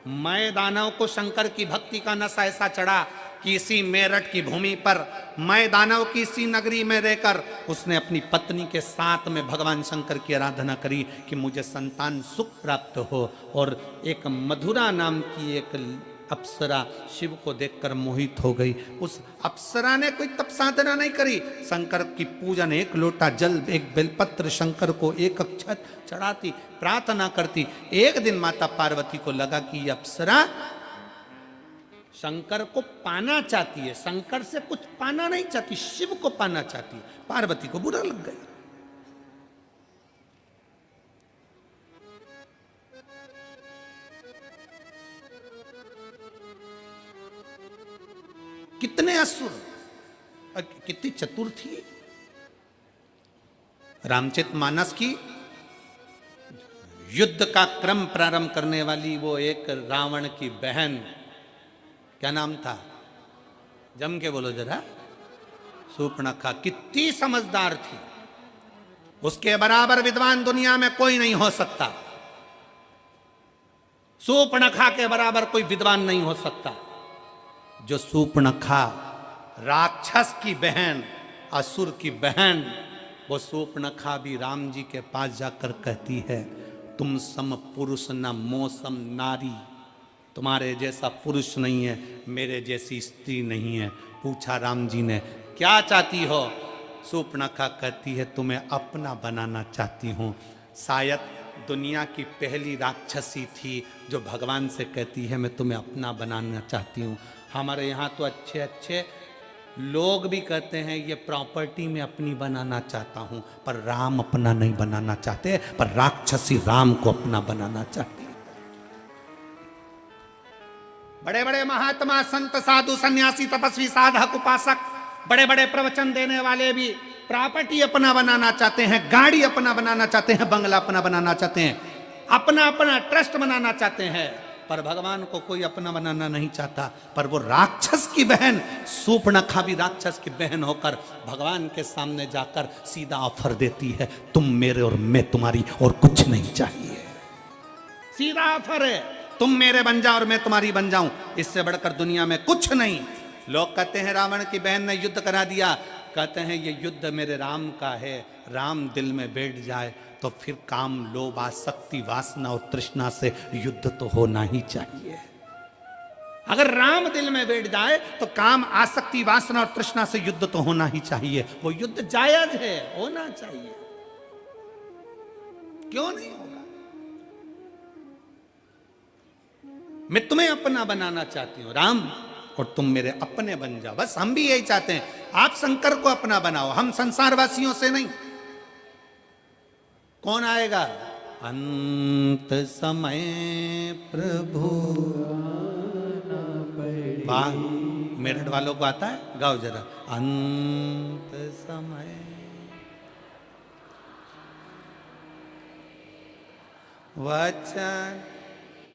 मैं दानव को शंकर की भक्ति का नशा ऐसा चढ़ा कि इसी मेरठ की भूमि पर मैं दानव की इसी नगरी में रहकर उसने अपनी पत्नी के साथ में भगवान शंकर की आराधना करी कि मुझे संतान सुख प्राप्त हो। और एक मधुरा नाम की एक अप्सरा शिव को देखकर मोहित हो गई। उस अप्सरा ने कोई तप साधना नहीं करी, शंकर की पूजन, एक लोटा जल, एक बेलपत्र शंकर को एक अक्षत चढ़ाती, प्रार्थना करती। एक दिन माता पार्वती को लगा कि ये अप्सरा शंकर को पाना चाहती है, शंकर से कुछ पाना नहीं चाहती, शिव को पाना चाहती। पार्वती को बुरा लग गया। कितने असुर, कितनी चतुर थी। रामचरितमानस की युद्ध का क्रम प्रारंभ करने वाली वो एक रावण की बहन, क्या नाम था, जम के बोलो जरा, शूर्पणखा, कितनी समझदार थी। उसके बराबर विद्वान दुनिया में कोई नहीं हो सकता। शूर्पणखा के बराबर कोई विद्वान नहीं हो सकता। जो शूर्पणखा राक्षस की बहन, असुर की बहन, वो शूर्पणखा भी राम जी के पास जाकर कहती है, तुम सम पुरुष न मोसम नारी, तुम्हारे जैसा पुरुष नहीं है, मेरे जैसी स्त्री नहीं है। पूछा राम जी ने क्या चाहती हो? शूर्पणखा कहती है तुम्हें अपना बनाना चाहती हूँ। शायद दुनिया की पहली राक्षसी थी जो भगवान से कहती है मैं तुम्हें अपना बनाना चाहती हूँ। हमारे यहाँ तो अच्छे अच्छे लोग भी कहते हैं ये प्रॉपर्टी में अपनी बनाना चाहता हूँ, पर राम अपना नहीं बनाना चाहते, पर राक्षसी राम को अपना बनाना चाहती। बड़े बड़े महात्मा, संत, साधु, सन्यासी, तपस्वी, साधक, उपासक, बड़े बड़े प्रवचन देने वाले भी प्रॉपर्टी अपना बनाना चाहते हैं, गाड़ी अपना बनाना चाहते हैं, बंगला अपना बनाना चाहते हैं, अपना अपना ट्रस्ट बनाना चाहते हैं, पर भगवान को कोई अपना बनाना नहीं चाहता। पर वो राक्षस की बहन शूर्पणखा भी राक्षस की बहन होकर भगवान के सामने जाकर सीधा ऑफर देती है, तुम मेरे और मैं तुम्हारी, और कुछ नहीं चाहिए। सीधा ऑफर है, तुम मेरे बन जाओ और मैं तुम्हारी बन जाऊं, इससे बढ़कर दुनिया में कुछ नहीं। लोग कहते हैं रावण की बहन ने युद्ध करा दिया, कहते हैं ये युद्ध मेरे राम का है। राम दिल में बैठ जाए तो फिर काम, लोभ, आसक्ति, वासना और तृष्णा से युद्ध तो होना ही चाहिए। अगर राम दिल में बैठ जाए तो काम, आसक्ति, वासना और तृष्णा से युद्ध तो होना ही चाहिए। वो युद्ध जायज है, होना चाहिए, क्यों नहीं होगा? मैं तुम्हें अपना बनाना चाहती हूं राम, और तुम मेरे अपने बन जाओ। बस हम भी यही चाहते हैं, आप शंकर को अपना बनाओ, हम संसारवासियों से नहीं। कौन आएगा? अंत समय प्रभु। वाह, मेरठ वालों को आता है? गाओ जरा। अंत समय वचन